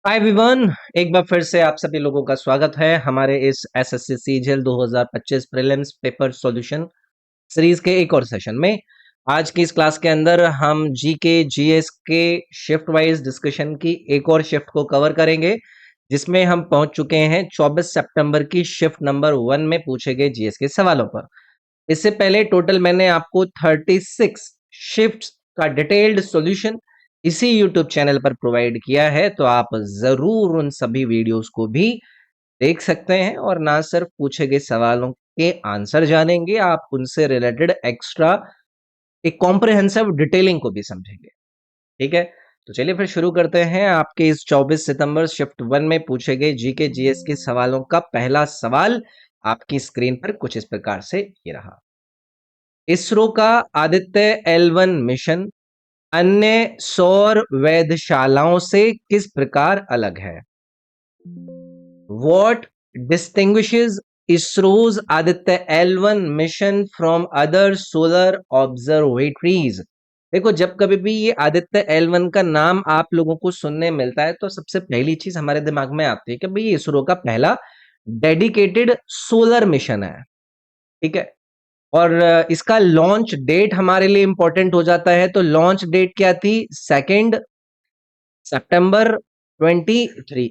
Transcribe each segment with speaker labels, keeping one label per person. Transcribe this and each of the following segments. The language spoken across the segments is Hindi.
Speaker 1: Hi everyone. एक बार फिर से आप सभी लोगों का स्वागत है हमारे इस SSC CGL 2025 prelims paper solution series के एक और सेशन में। आज की इस क्लास के अंदर हम जीके जीएस के शिफ्ट वाइज डिस्कशन की एक और शिफ्ट को कवर करेंगे, जिसमें हम पहुंच चुके हैं 24 सितंबर की शिफ्ट नंबर 1 में पूछे गए जीएस के सवालों पर। इससे पहले टोटल मैंने आपको 36 शिफ्ट्स का डिटेल्ड सॉल्यूशन इसी यूट्यूब चैनल पर प्रोवाइड किया है, तो आप जरूर उन सभी वीडियोस को भी देख सकते हैं और ना सिर्फ पूछे गए सवालों के आंसर जानेंगे, आप उनसे रिलेटेड एक्स्ट्रा एक कॉम्प्रिहेंसिव डिटेलिंग को भी समझेंगे। ठीक है, तो चलिए फिर शुरू करते हैं। आपके इस 24 सितंबर शिफ्ट 1 में पूछे गए जीके जीएस के सवालों का पहला सवाल आपकी स्क्रीन पर कुछ इस प्रकार से ये रहा। इसरो का आदित्य L1 मिशन अन्य सौर वेधशालाओं से किस प्रकार अलग है? What distinguishes ISRO's Aditya L1 mission from other solar observatories? देखो, जब कभी भी ये आदित्य L1 का नाम आप लोगों को सुनने मिलता है तो सबसे पहली चीज हमारे दिमाग में आती है कि भाई इसरो का पहला डेडिकेटेड सोलर मिशन है। ठीक है, और इसका लॉन्च डेट हमारे लिए इंपॉर्टेंट हो जाता है। तो लॉन्च डेट क्या थी? 2 सितंबर 23,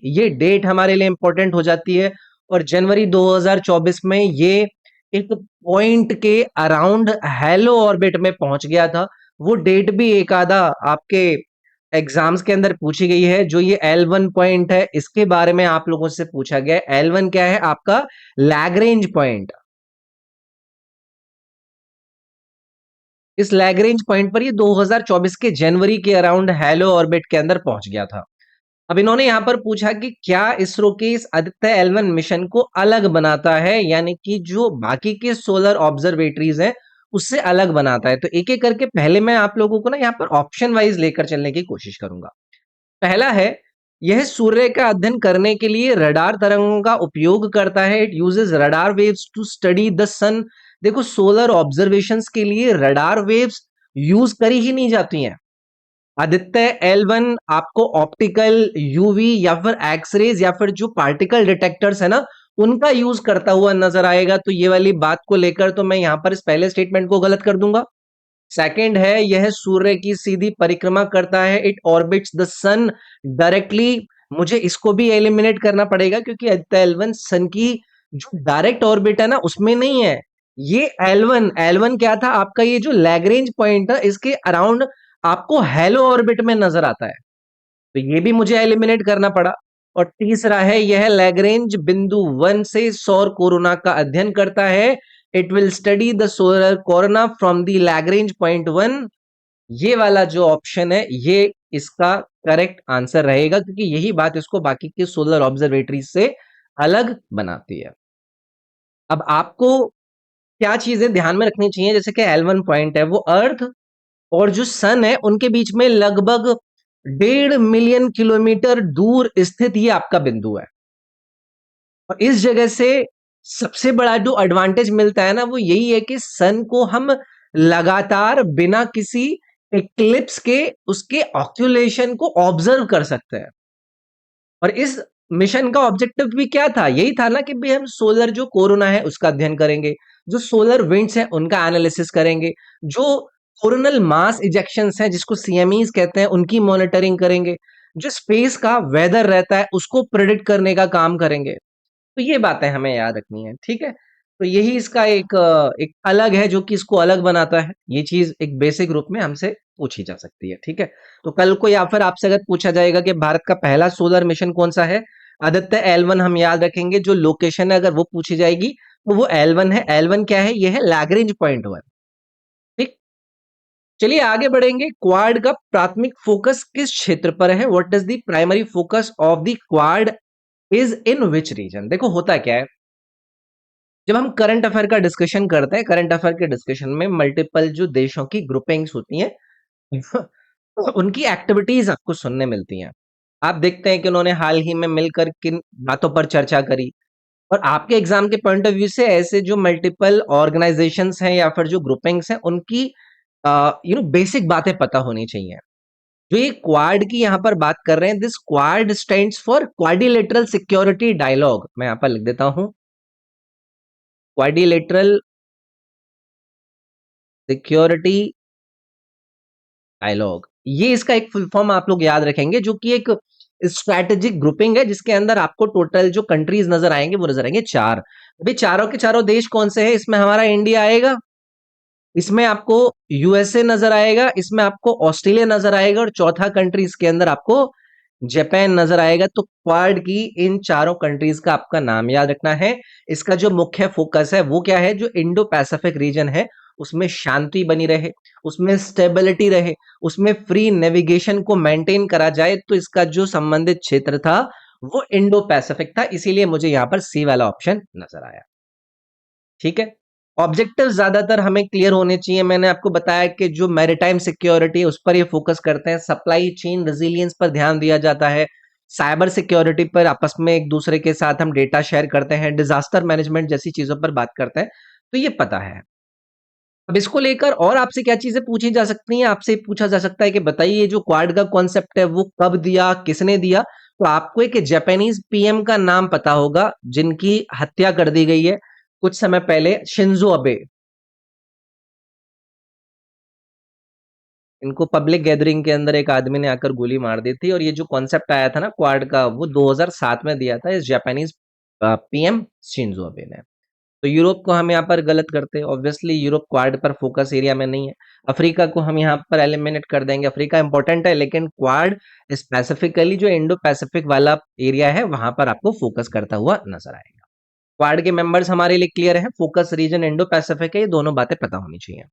Speaker 1: ये डेट हमारे लिए इंपॉर्टेंट हो जाती है। और जनवरी 2024 में ये एक पॉइंट के अराउंड हेलो ऑर्बिट में पहुंच गया था। वो डेट भी एक आधा आपके एग्जाम्स के अंदर पूछी गई है। जो ये L1 पॉइंट है, इसके बारे में आप लोगों से पूछा गया है। L1 क्या है? आपका लैग्रेंज पॉइंट। इस लैग्रेंज पॉइंट पर ये 2024 के जनवरी के अराउंड हेलो ऑर्बिट के अंदर पहुंच गया था। अब इन्होंने यहां पर पूछा कि क्या इसरो के इस आदित्य L1 मिशन को अलग बनाता है, यानी कि जो बाकी के सोलर ऑब्जर्वेटरीज हैं उससे अलग बनाता है। तो एक एक करके पहले मैं आप लोगों को ना यहाँ पर ऑप्शन वाइज लेकर चलने की कोशिश करूंगा। पहला है, यह सूर्य का अध्ययन करने के लिए रडार तरंगों का उपयोग करता है। It uses radar waves to study the sun. देखो, सोलर ऑब्जर्वेशंस के लिए रडार वेव्स यूज करी ही नहीं जाती हैं। आदित्य L1 आपको ऑप्टिकल, यूवी या फिर एक्सरेज या फिर जो पार्टिकल डिटेक्टर्स है ना, उनका यूज करता हुआ नजर आएगा। तो ये वाली बात को लेकर तो मैं यहां पर इस पहले स्टेटमेंट को गलत कर दूंगा। सेकंड है, यह सूर्य की सीधी परिक्रमा करता है। It orbits the sun directly. मुझे इसको भी एलिमिनेट करना पड़ेगा क्योंकि आदित्य L1 सन की जो डायरेक्ट ऑर्बिट है ना उसमें नहीं है। ये L1 क्या था? आपका ये जो लैग्रेंज पॉइंट है इसके अराउंड आपको हेलो ऑर्बिट में नजर आता है, तो ये भी मुझे एलिमिनेट करना पड़ा। और तीसरा है, यह लैग्रेंज बिंदु 1 से सौर कोरोना का अध्ययन करता है। It will study the solar corona from the Lagrange point 1। ये वाला जो ऑप्शन है ये इसका करेक्ट आंसर रहेगा, क्योंकि यही बात इसको बाकी के सोलर ऑब्जर्वेटरी से अलग बनाती है। अब आपको क्या चीजें ध्यान में रखनी चाहिए? जैसे कि L1 पॉइंट है, वो अर्थ और जो सन है उनके बीच में लगभग 1.5 मिलियन किलोमीटर दूर स्थित ये आपका बिंदु है। और इस जगह से सबसे बड़ा जो एडवांटेज मिलता है ना, वो यही है कि सन को हम लगातार बिना किसी इक्लिप्स के उसके ऑक्यूलेशन को ऑब्जर्व कर सकते हैं। और इस मिशन का ऑब्जेक्टिव भी क्या था? यही था ना कि भाई हम सोलर जो कोरोना है उसका अध्ययन करेंगे, जो सोलर विंड्स है उनका एनालिसिस करेंगे, जो कोरोनल मास इजेक्शंस हैं जिसको सीएमईज कहते हैं उनकी मॉनिटरिंग करेंगे, जो स्पेस का वेदर रहता है उसको प्रिडिक्ट करने का काम करेंगे। तो ये बातें हमें याद रखनी है। ठीक है, तो यही इसका एक अलग है जो कि इसको अलग बनाता है। ये चीज एक बेसिक रूप में हमसे पूछी जा सकती है। ठीक है, तो कल को या फिर आपसे अगर पूछा जाएगा कि भारत का पहला सोलर मिशन कौन सा है, आदित्य L1 हम याद रखेंगे। जो लोकेशन है अगर वो पूछी जाएगी तो वो L1 है। L1 क्या है? ये है लैग्रेंज पॉइंट 1। ठीक, चलिए आगे बढ़ेंगे। क्वाड का प्राथमिक फोकस किस क्षेत्र पर है? What is the primary focus of the quad is in which region? देखो, होता क्या है, जब हम करंट अफेयर का डिस्कशन करते हैं, करंट अफेयर के डिस्कशन में मल्टीपल जो देशों की ग्रुपिंग्स होती हैं उनकी एक्टिविटीज आपको सुनने मिलती हैं। आप देखते हैं कि उन्होंने हाल ही में मिलकर किन बातों पर चर्चा करी। और आपके एग्जाम के पॉइंट ऑफ व्यू से ऐसे जो मल्टीपल ऑर्गेनाइजेशंस हैं या फिर जो ग्रुपिंग्स हैं उनकी बेसिक बातें पता होनी चाहिए। जो ये क्वाड की यहाँ पर बात कर रहे हैं, this Quad stands for quadrilateral security dialogue. मैं यहाँ पर लिख देता हूं, क्वाड्रिलेटरल सिक्योरिटी डायलॉग। ये इसका एक फुल फॉर्म आप लोग याद रखेंगे, जो कि एक स्ट्रैटेजिक ग्रुपिंग है, जिसके अंदर आपको टोटल जो कंट्रीज नजर आएंगे वो नजर आएंगे 4। अभी चारों के चारों देश कौन से हैं? इसमें हमारा इंडिया आएगा, इसमें आपको यूएसए नजर आएगा, इसमें आपको ऑस्ट्रेलिया नजर आएगा, और चौथा कंट्री इसके अंदर आपको जापान नजर आएगा। तो क्वाड की इन चारों कंट्रीज का आपका नाम याद रखना है। इसका जो मुख्य फोकस है वो क्या है? जो इंडो पैसिफिक रीजन है उसमें शांति बनी रहे, उसमें स्टेबिलिटी रहे, उसमें फ्री नेविगेशन को मेंटेन करा जाए। तो इसका जो संबंधित क्षेत्र था वो इंडो पैसिफिक था, इसीलिए मुझे यहां पर सी वाला ऑप्शन नजर आया। ठीक है, ऑब्जेक्टिव ज्यादातर हमें क्लियर होने चाहिए। मैंने आपको बताया कि जो मैरिटाइम सिक्योरिटी है उस पर ये फोकस करते हैं, सप्लाई चेन रेजिलियंस पर ध्यान दिया जाता है, साइबर सिक्योरिटी पर आपस में एक दूसरे के साथ हम डेटा शेयर करते हैं, डिजास्टर मैनेजमेंट जैसी चीजों पर बात करते हैं। तो ये पता है। अब इसको लेकर और आपसे क्या चीजें पूछी जा सकती हैं? आपसे पूछा जा सकता है कि बताइए जो क्वाड का कॉन्सेप्ट है वो कब दिया, किसने दिया? तो आपको एक जापानीज पीएम का नाम पता होगा जिनकी हत्या कर दी गई है कुछ समय पहले, शिंजो अबे। इनको पब्लिक गैदरिंग के अंदर एक आदमी ने आकर गोली मार दी थी, और ये जो कॉन्सेप्ट आया था ना क्वाड का, वो 2007 में दिया था इस जापानीज पीएम शिंजो अबे ने। तो यूरोप को हम यहाँ पर गलत करते हैं, ऑब्वियसली यूरोप क्वाड पर फोकस एरिया में नहीं है। अफ्रीका को हम यहाँ पर एलिमिनेट कर देंगे, अफ्रीका इंपॉर्टेंट है, लेकिन क्वाड स्पेसिफिकली जो इंडो पैसिफिक वाला एरिया है वहां पर आपको फोकस करता हुआ नजर आएगा। क्वाड के मेंबर्स हमारे लिए क्लियर है, फोकस रीजन इंडो पैसिफिक है, ये दोनों बातें पता होनी चाहिए।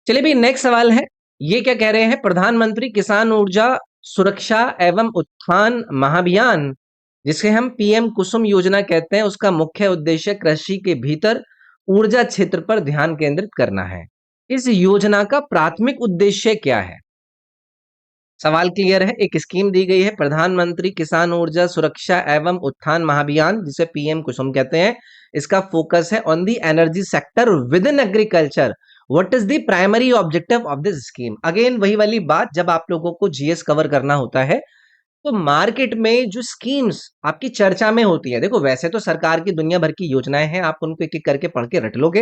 Speaker 1: चलिए भाई, नेक्स्ट सवाल है, ये क्या कह रहे हैं? प्रधानमंत्री किसान ऊर्जा सुरक्षा एवं उत्थान महाभियान, जिसे हम पीएम कुसुम योजना कहते हैं, उसका मुख्य उद्देश्य कृषि के भीतर ऊर्जा क्षेत्र पर ध्यान केंद्रित करना है। इस योजना का प्राथमिक उद्देश्य क्या है? सवाल क्लियर है। एक स्कीम दी गई है, प्रधानमंत्री किसान ऊर्जा सुरक्षा एवं उत्थान महाभियान, जिसे पीएम कुसुम कहते हैं। इसका फोकस है on the energy sector with in agriculture. What is the primary objective of this scheme? Again वही वाली बात, जब आप लोगों को जीएस कवर करना होता है तो मार्केट में जो स्कीम्स आपकी चर्चा में होती है, देखो वैसे तो सरकार की दुनिया भर की योजनाएं हैं, आप उनको एक एक करके पढ़ के रट लोगे,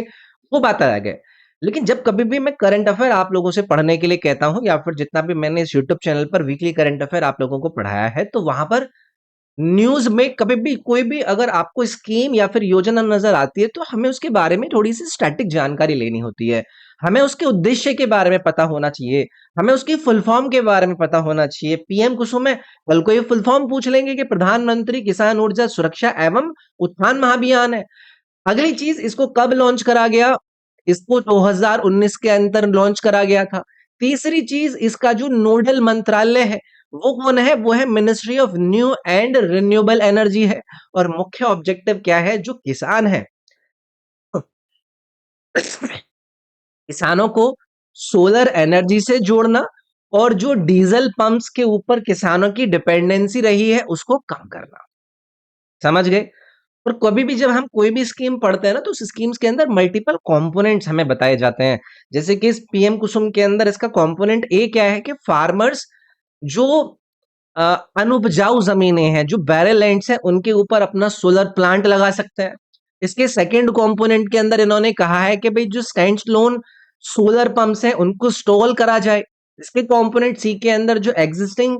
Speaker 1: वो बात अलग है। लेकिन जब कभी भी मैं करंट अफेयर आप लोगों से पढ़ने के लिए कहता हूं, या फिर जितना भी मैंने इस यूट्यूब चैनल पर वीकली करंट अफेयर आप लोगों को पढ़ाया है, तो वहां पर न्यूज़ में कभी भी कोई भी अगर आपको स्कीम या फिर योजना नज़र आती है, तो हमें उसके बारे में थोड़ी-सी स्टैटिक जानकारी लेनी होती है। हमें उसके उद्देश्य के बारे में पता होना चाहिए, हमें उसकी फुल फॉर्म के बारे में पता होना चाहिए। पीएम कुसुम है, कल को ये फुल फॉर्म पूछ लेंगे कि प्रधानमंत्री किसान ऊर्जा सुरक्षा एवं उत्थान महाभियान है। अगली चीज़, इसको कब लॉन्च करा गया? इसको 2019 के अंदर लॉन्च करा गया था। तीसरी चीज़, इसका जो नोडल मंत्रालय है वो कौन है? वो है ministry of new and renewable energy है। और मुख्य ऑब्जेक्टिव क्या है? जो किसान है किसानों को सोलर एनर्जी से जोड़ना, और जो डीजल पंप्स के ऊपर किसानों की डिपेंडेंसी रही है उसको कम करना। समझ गए? और कभी भी जब हम कोई भी स्कीम पढ़ते हैं ना, तो उस स्कीम्स के अंदर मल्टीपल कंपोनेंट्स हमें बताए जाते हैं। जैसे कि इस पीएम कुसुम के अंदर इसका कंपोनेंट ए क्या है कि फार्मर्स जो अ, अनउपजाऊ जमीनें हैं, जो बैरल लैंड्स हैं, उनके ऊपर अपना सोलर प्लांट लगा सकते हैं। इसके सेकंड कंपोनेंट के अंदर इन्होंने कहा है कि भाई जो स्टैंडअलोन सोलर पंप्स हैं उनको इंस्टॉल करा जाए। इसके कंपोनेंट सी के अंदर जो एग्जिस्टिंग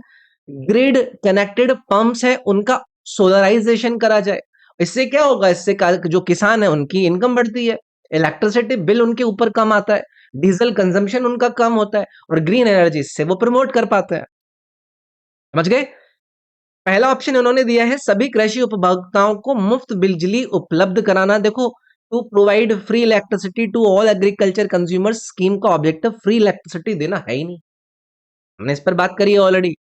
Speaker 1: ग्रिड कनेक्टेड पंप्स हैं उनका सोलराइजेशन करा जाए। इससे क्या होगा? इससे जो किसान है उनकी इनकम बढ़ती है, इलेक्ट्रिसिटी बिल उनके ऊपर कम आता है, डीजल कंजम्पशन उनका कम होता है, और ग्रीन एनर्जी से वो प्रमोट कर पाते हैं। समझ गए? पहला ऑप्शन इन्होंने दिया है सभी कृषि उपभोक्ताओं को मुफ्त बिजली उपलब्ध कराना। देखो, to provide free electricity to all agriculture consumers scheme का ऑब्जेक्टिव फ्री इलेक्ट्रिसिटी देना है ही नहीं, हमने इस पर बात करी है ऑलरेडी।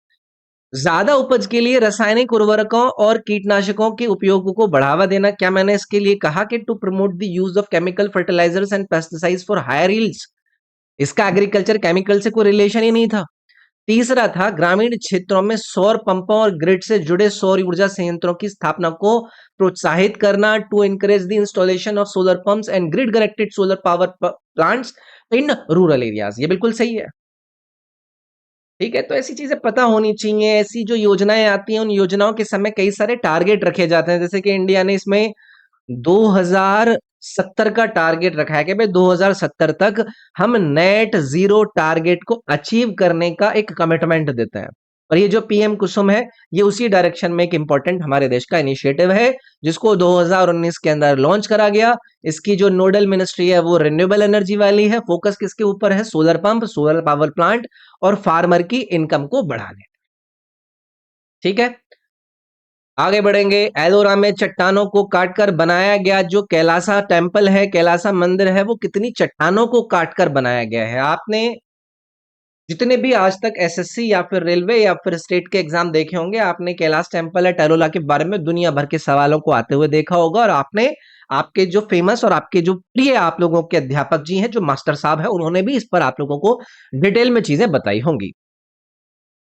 Speaker 1: ज्यादा उपज के लिए रासायनिक उर्वरकों और कीटनाशकों के उपयोग को बढ़ावा देना। क्या मैंने इसके लिए कहा कि to promote the use of chemical fertilisers and pesticides for higher yields? इसका एग्रीकल्चर केमिकल से कोई रिलेशन ही नहीं था। तीसरा था ग्रामीण क्षेत्रों में सौर पंपों और ग्रिड से जुड़े सौर ऊर्जा संयंत्रों की स्थापना को प्रोत्साहित करना, to encourage the installation of solar pumps and grid connected solar power plants in rural areas. ये बिल्कुल सही है। ठीक है? तो ऐसी चीज़ें पता होनी चाहिए, ऐसी जो योजनाएँ आती हैं, उन योजनाओं के समय कई सारे टारगेट रखे जाते हैं, जैसे कि इंडिया ने इसमें 2070 का टारगेट रखा है कि भाई 2070 तक हम नेट ज़ीरो टारगेट को अचीव करने का एक कमिटमेंट देते हैं। और ये जो पीएम कुसुम है, ये उसी डायरेक्शन में एक इम्पोर्टेंट हमारे देश का इनिशिएटिव है, जिसको 2019 के अंदर लॉन्च करा गया। इसकी जो नोडल मिनिस्ट्री है, वो रिन्यूएबल एनर्जी वाली है। फोकस किसके ऊपर है? Solar pump, solar power plant और फार्मर की इनकम को बढ़ाने। ठीक है? आगे बढ़ेंगे। एलोरा में चट्टानों को काटकर बनाया गया जो कैलासा टेम्पल है, कैलासा मंदिर है, वो कितनी चट्टानों को काटकर बनाया गया है? आपने जितने भी आज तक एसएससी या फिर रेलवे या फिर स्टेट के एग्जाम देखे होंगे, आपने कैलाश टेम्पल या टेरोला के बारे में दुनिया भर के सवालों को आते हुए देखा होगा। और आपने आपके जो फेमस और आपके जो प्रिय आप लोगों के अध्यापक जी हैं, जो मास्टर साहब हैं, उन्होंने भी इस पर आप लोगों को डिटेल में चीजें बताई होंगी।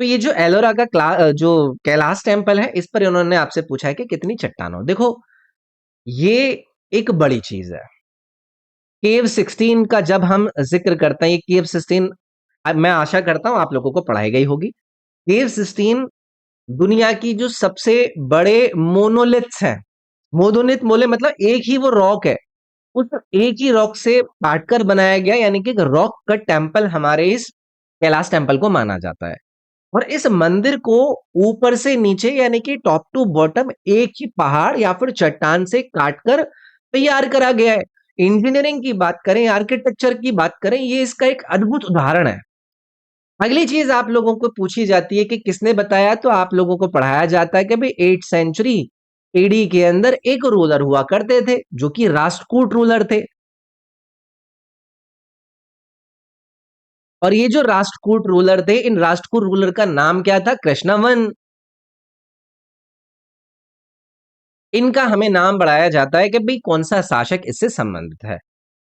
Speaker 1: तो ये जो एलोरा का जो कैलाश टेम्पल है, इस पर उन्होंने आपसे पूछा है कि कितनी चट्टान हो। देखो, ये एक बड़ी चीज है। केव 16 का जब हम जिक्र करते हैं, ये केव 16 मैं आशा करता हूं आप लोगों को पढ़ाई गई होगी। केव 16 दुनिया की जो सबसे बड़े मोनोलिथ्स हैं। मोनोलिथ बोले मतलब एक ही वो रॉक है। उस एक ही रॉक से काटकर बनाया गया, यानी कि रॉक कट टेम्पल हमारे इस कैलाश टेम्पल को माना जाता है। और इस मंदिर को ऊपर से नीचे यानी कि टॉप टू बॉटम एक ही पहाड़ या फिर चट्टान से काटकर तैयार करा गया है। इंजीनियरिंग की बात करें, आर्किटेक्चर की बात करें, ये इसका एक अद्भुत उदाहरण है। अगली चीज आप लोगों को पूछी जाती है कि किसने बताया, तो आप लोगों को पढ़ाया जाता है कि भाई 8th सेंचुरी एडी के अंदर एक रूलर हुआ करते थे जो कि राष्ट्रकूट रूलर थे। और ये जो राष्ट्रकूट रूलर थे, इन राष्ट्रकूट रूलर का नाम क्या था? कृष्णवन। इनका हमें नाम बढ़ाया जाता है कि भाई कौन सा शासक इससे संबंधित है।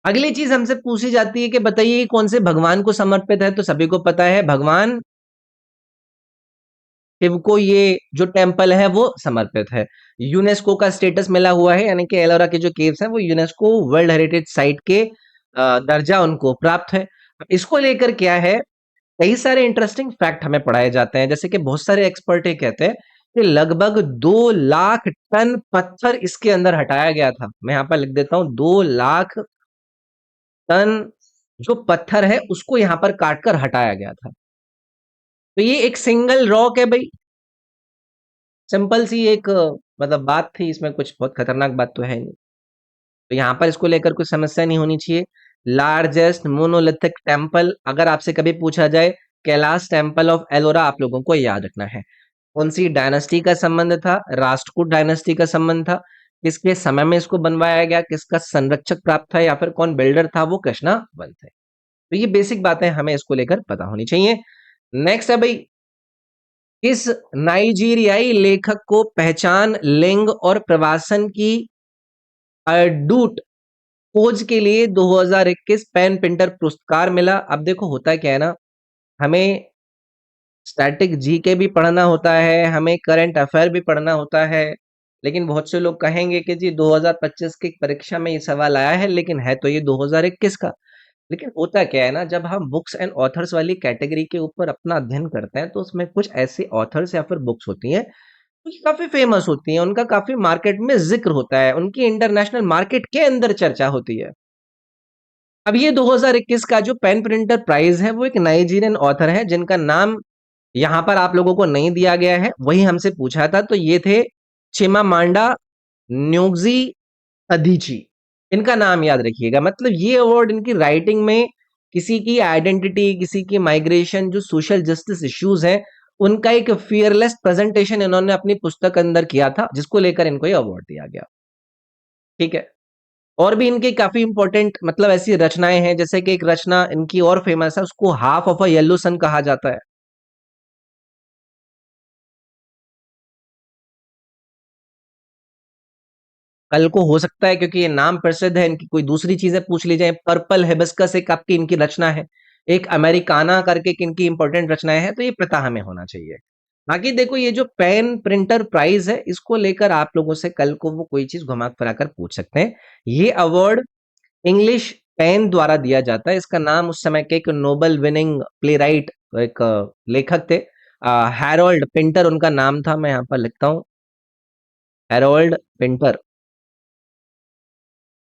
Speaker 1: अगली चीज हमसे पूछी जाती है कि बताइए कौन से भगवान को समर्पित है, तो सभी को पता है भगवान शिव को ये जो टेम्पल है वो समर्पित है। यूनेस्को का स्टेटस मिला हुआ है, यानी कि एलोरा के जो केव्स हैं वो यूनेस्को वर्ल्ड हेरिटेज साइट के दर्जा उनको प्राप्त है। अब इसको लेकर क्या है, कई सारे इंटरेस्टिंग फैक्ट हमें पढ़ाए जाते हैं, जैसे कि बहुत सारे एक्सपर्ट ये कहते हैं कि लगभग 2 लाख टन पत्थर इसके अंदर हटाया गया था। मैं यहाँ पर लिख देता हूँ, 2 लाख टन जो पत्थर है उसको यहाँ पर काटकर हटाया गया था। तो ये एक सिंगल रॉक है भाई। सिंपल सी एक मतलब बात थी, इसमें कुछ बहुत खतरनाक बात तो है नहीं। तो यहाँ पर इसको लेकर कोई समस्या नहीं होनी चाहिए। लार्जेस्ट मोनोलिथिक टेम्पल अगर आपसे कभी पूछा जाए, कैलाश टेम्पल ऑफ एलोरा आप लोगों को याद रखना है। कौन सी डायनेस्टी का संबंध था? राष्ट्रकूट डायनेस्टी का संबंध था। किसके समय में इसको बनवाया गया, किसका संरक्षक प्राप्त था, या फिर कौन बिल्डर था? वो कृष्णा वन थे। तो ये बेसिक बातें हमें इसको लेकर पता होनी चाहिए। नेक्स्ट है भाई, इस नाइजीरियाई लेखक को पहचान, लिंग और प्रवासन की अडूट खोज के लिए 2021 पेन पिंटर पुरस्कार मिला। अब देखो होता क्या है ना, हमें स्टैटिक जीके भी पढ़ना होता है, हमें करंट अफेयर भी पढ़ना होता है। लेकिन बहुत से लोग कहेंगे कि जी 2025 की परीक्षा में ये सवाल आया है, लेकिन है तो ये 2021 का। लेकिन होता क्या है ना, जब हम बुक्स एंड ऑथर्स वाली कैटेगरी के ऊपर अपना अध्ययन करते हैं, तो उसमें कुछ ऐसे ऑथर्स या फिर बुक्स होती हैं जो कि काफी फेमस होती हैं, उनका काफी मार्केट में जिक्र होता है, उनकी इंटरनेशनल मार्केट के अंदर चर्चा होती है। अब ये 2021 का जो पेन प्रिंटर प्राइज है, वो एक नाइजीरियन ऑथर है जिनका नाम यहाँ पर आप लोगों को नहीं दिया गया है, वही हमसे पूछा था। तो ये थे चिमामांडा न्योग्जी अदिची। इनका नाम याद रखिएगा। मतलब ये अवार्ड इनकी राइटिंग में किसी की आइडेंटिटी, किसी की माइग्रेशन, जो सोशल जस्टिस इश्यूज हैं, उनका एक फियरलेस प्रेजेंटेशन इन्होंने अपनी पुस्तक अंदर किया था, जिसको लेकर इनको ये अवार्ड दिया गया। ठीक है। और भी इनकी काफी इंपॉर्टेंट मतलब ऐसी रचनाएं हैं, जैसे कि एक रचना इनकी और फेमस है, उसको half of a yellow sun कहा जाता है। कल को हो सकता है, क्योंकि ये नाम प्रसिद्ध है, इनकी कोई दूसरी चीजें पूछ ली जाए। पर्पल हिबिस्कस एक आपकी इनकी रचना है, एक अमेरिकाना करके एक इनकी इंपॉर्टेंट रचनाएं हैं, तो ये पता हमें होना चाहिए। बाकी देखो, ये जो पेन प्रिंटर प्राइज है, इसको लेकर आप लोगों से कल को वो कोई चीज घुमा फिरा कर पूछ सकते हैं। ये अवार्ड इंग्लिश पेन द्वारा दिया जाता है। इसका नाम उस समय के एक नोबेल विनिंग प्लेराइट, एक लेखक थे, हैरोल्ड पिंटर उनका नाम था। मैं यहाँ पर लिखता हूँ, हैरोल्ड पिंटर।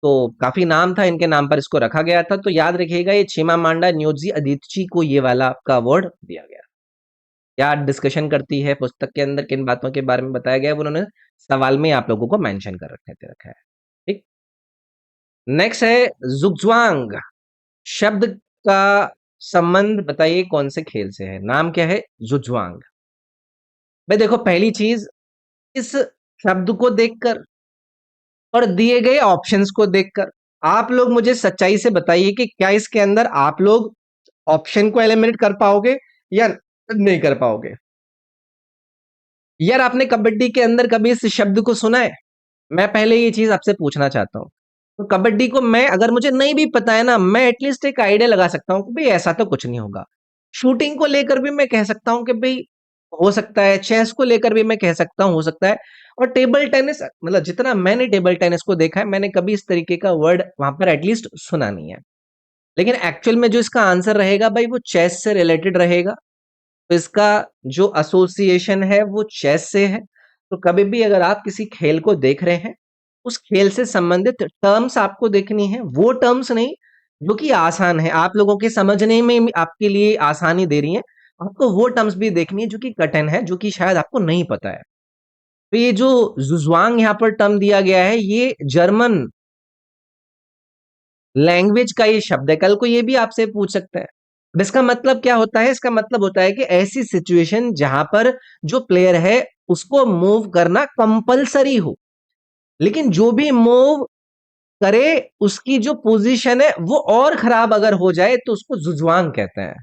Speaker 1: तो काफी नाम था, इनके नाम पर इसको रखा गया था। तो याद रखिएगा, ये छिमामांडा न्योजी अदिची को ये वाला आपका अवार्ड दिया गया। क्या डिस्कशन करती है पुस्तक के अंदर, किन बातों के बारे में बताया गया है, वो उन्होंने सवाल में आप लोगों को मेंशन कर रखा है। ठीक। नेक्स्ट है जुग्ज्वांग। शब्द का संबंध बताइए कौन से खेल से है। नाम क्या है? जुज्वांग। भाई देखो, पहली चीज, इस शब्द को देखकर और दिए गए ऑप्शंस को देखकर आप लोग मुझे सच्चाई से बताइए कि क्या इसके अंदर आप लोग ऑप्शन को एलिमिनेट कर पाओगे या नहीं कर पाओगे। यार, आपने कबड्डी के अंदर कभी इस शब्द को सुना है? मैं पहले ये चीज आपसे पूछना चाहता हूँ। तो कबड्डी को मैं, अगर मुझे नहीं भी पता है ना, मैं एटलीस्ट एक आइडिया लगा सकता हूँ कि भाई ऐसा तो कुछ नहीं होगा। शूटिंग को लेकर भी मैं कह सकता हूँ कि भाई हो सकता है। चेस को लेकर भी मैं कह सकता हूँ हो सकता है। और टेबल टेनिस, मतलब जितना मैंने टेबल टेनिस को देखा है, मैंने कभी इस तरीके का वर्ड वहां पर एटलीस्ट सुना नहीं है। लेकिन एक्चुअल में जो इसका आंसर रहेगा भाई, वो चेस से रिलेटेड रहेगा। तो इसका जो एसोसिएशन है वो चेस से है। तो कभी भी अगर आप किसी खेल को देख रहे हैं, उस खेल से संबंधित टर्म्स आपको देखनी है, वो टर्म्स नहीं जो कि आसान है, आप लोगों के समझने में आपके लिए आसानी दे रही हैं। आपको वो टर्म्स भी देखनी है जो कि कठिन है, जो कि शायद आपको नहीं पता है। तो ये जो जुज़्वांग यहाँ पर टर्म दिया गया है, ये जर्मन लैंग्वेज का ये शब्द है। कल को ये भी आपसे पूछ सकते हैं। अब इसका मतलब क्या होता है? इसका मतलब होता है कि ऐसी सिचुएशन जहां पर जो प्लेयर है उसको मूव करना कंपलसरी हो, लेकिन जो भी मूव करे उसकी जो पोजीशन है वो और खराब अगर हो जाए तो उसको जुजवांग कहते हैं।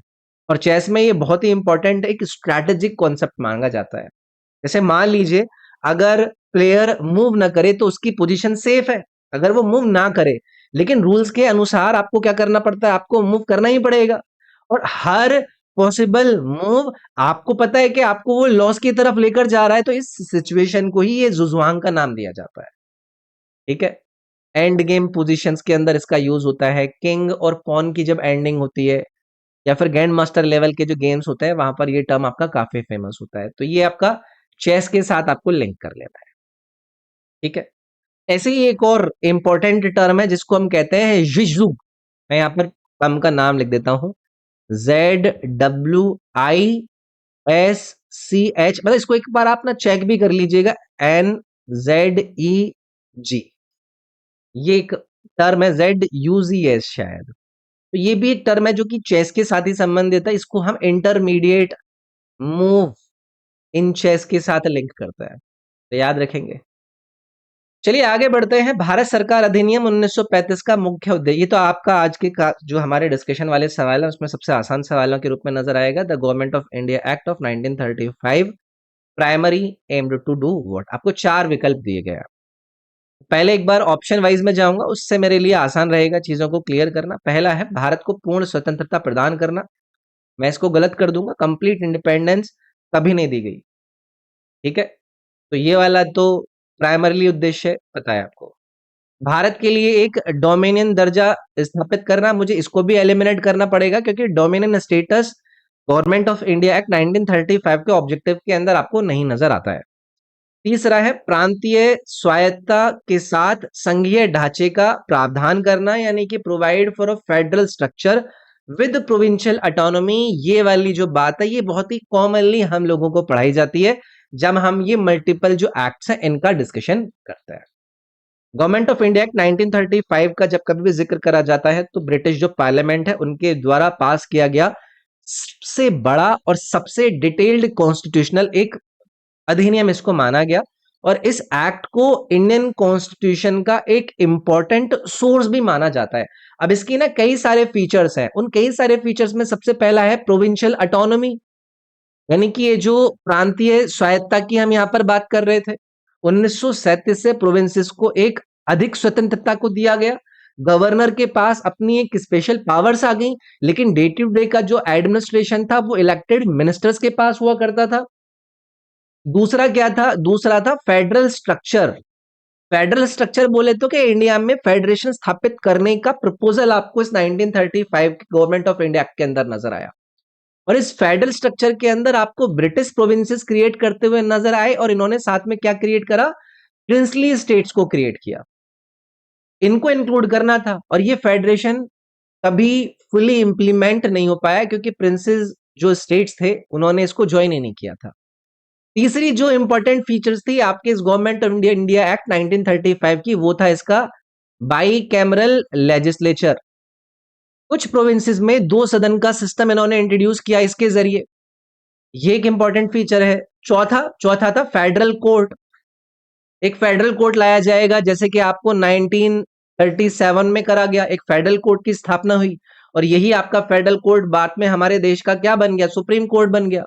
Speaker 1: और चेस में ये बहुत ही इंपॉर्टेंट एक स्ट्रैटेजिक कॉन्सेप्ट मांगा जाता है। जैसे मान लीजिए, अगर प्लेयर मूव ना करे तो उसकी पोजीशन सेफ है। अगर वो मूव ना करे, लेकिन रूल्स के अनुसार आपको क्या करना पड़ता है? आपको मूव करना ही पड़ेगा। और हर पॉसिबल मूव आपको पता है कि आपको वो लॉस की तरफ लेकर जा रहा है, तो इस सिचुएशन को ही ये जुजुआंग का नाम दिया जाता है। ठीक है। एंड गेम पोजीशंस के अंदर इसका यूज होता है। किंग और पॉन की जब एंडिंग होती है, या फिर ग्रैंड मास्टर लेवल के जो गेम्स होते हैं, वहां पर ये टर्म आपका काफी फेमस होता है। तो ये आपका चेस के साथ आपको लिंक कर लेना है। ठीक है। ऐसे ही एक और इंपॉर्टेंट टर्म है जिसको हम कहते हैं जिजुग। मैं यहाँ पर टर्म का नाम लिख देता हूं, ZWISCH। मतलब इसको एक बार आप ना चेक भी कर लीजिएगा, NZEG। ये एक टर्म है, ZUZS शायद। तो ये भी एक टर्म है जो कि चेस के साथ ही संबंधित है। इसको हम इंटरमीडिएट मूव इन चेस के साथ लिंक करता है, तो याद रखेंगे। चलिए आगे बढ़ते हैं। भारत सरकार अधिनियम 1935 का मुख्य उद्देश्य, ये तो आपका आज के जो हमारे डिस्कशन वाले सवाल है उसमें सबसे आसान सवालों के रूप में नजर आएगा। The Government of India Act of 1935 primary aimed to do what. आपको चार विकल्प दिए गए हैं। पहले एक बार ऑप्शन वाइज में जाऊंगा, उससे मेरे लिए आसान रहेगा चीजों को क्लियर करना। पहला है भारत को पूर्ण स्वतंत्रता प्रदान करना। मैं इसको गलत कर दूंगा, कंप्लीट इंडिपेंडेंस कभी नहीं दी गई। ठीक है। तो ये वाला तो प्राइमरीली उद्देश्य पता है आपको। भारत के लिए एक डोमिनियन दर्जा स्थापित करना, मुझे इसको भी एलिमिनेट करना पड़ेगा क्योंकि dominion status government of India act 1935 के ऑब्जेक्टिव के अंदर आपको नहीं नजर आता है। तीसरा है प्रांतीय स्वायत्तता के साथ संघीय ढांचे का प्रावधान करना, यानी कि provide for a federal structure with provincial autonomy. ये वाली जो बात है ये बहुत ही कॉमनली हम लोगों को पढ़ाई जाती है जब हम ये मल्टीपल जो एक्ट्स हैं इनका डिस्कशन करते हैं। गवर्नमेंट ऑफ इंडिया एक्ट 1935 का जब कभी भी जिक्र करा जाता है तो ब्रिटिश जो पार्लियामेंट है उनके द्वारा पास किया गया सबसे बड़ा और सबसे डिटेल्ड कॉन्स्टिट्यूशनल एक अधिनियम इसको माना गया। और इस एक्ट को इंडियन कॉन्स्टिट्यूशन का एक इंपॉर्टेंट सोर्स भी माना जाता है। अब इसकी ना कई सारे फीचर्स हैं, उन कई सारे फीचर्स में सबसे पहला है प्रोविंशियल ऑटोनॉमी, यानी कि ये जो प्रांतीय स्वायत्तता की हम यहाँ पर बात कर रहे थे, 1937 से प्रोविंसेस को एक अधिक स्वतंत्रता को दिया गया। गवर्नर के पास अपनी एक स्पेशल पावर्स आ गई, लेकिन डे टू डे का जो एडमिनिस्ट्रेशन था वो इलेक्टेड मिनिस्टर्स के पास हुआ करता था। दूसरा क्या था? दूसरा था फेडरल स्ट्रक्चर। फेडरल स्ट्रक्चर बोले तो कि इंडिया में फेडरेशन स्थापित करने का प्रपोजल आपको इस 1935 के गवर्नमेंट ऑफ इंडिया एक्ट के अंदर नजर आया। और इस फेडरल स्ट्रक्चर के अंदर आपको ब्रिटिश प्रोविंसेस क्रिएट करते हुए नजर आए, और इन्होंने साथ में क्या क्रिएट करा, प्रिंसली स्टेट्स को क्रिएट किया। इनको इंक्लूड करना था, और ये फेडरेशन कभी फुली इंप्लीमेंट नहीं हो पाया क्योंकि प्रिंसेस जो स्टेट्स थे उन्होंने इसको ज्वाइन ही नहीं किया था। तीसरी जो इंपॉर्टेंट फीचर्स थी आपके इस government of India India act 1935 की, वो था इसका बाई कैमरल लेजिस्लेचर। कुछ प्रोविंसेस में दो सदन का सिस्टम इन्होंने इंट्रोड्यूस किया इसके जरिए, ये एक इंपॉर्टेंट फीचर है। चौथा चौथा था फेडरल कोर्ट। एक फेडरल कोर्ट लाया जाएगा, जैसे कि आपको 1937 में करा गया, एक फेडरल कोर्ट की स्थापना हुई, और यही आपका फेडरल कोर्ट बाद में हमारे देश का क्या बन गया, सुप्रीम कोर्ट बन गया।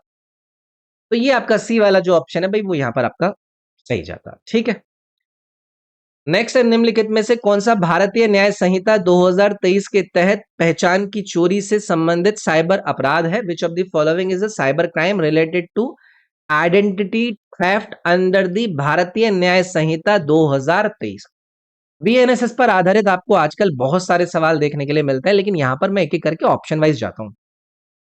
Speaker 1: तो ये आपका सी वाला जो ऑप्शन है भाई, वो यहां पर आपका सही जाता। ठीक है, नेक्स्ट है, निम्नलिखित में से कौन सा भारतीय न्याय संहिता 2023 के तहत पहचान की चोरी से संबंधित साइबर अपराध है? Which of the following is a cyber crime related to identity theft under the Bharatiya Nyaya Samhita 2023? BNSS पर आधारित आपको आजकल बहुत सारे सवाल देखने के लिए मिलते हैं, लेकिन यहां पर मैं एक एक करके ऑप्शन वाइज जाता हूं।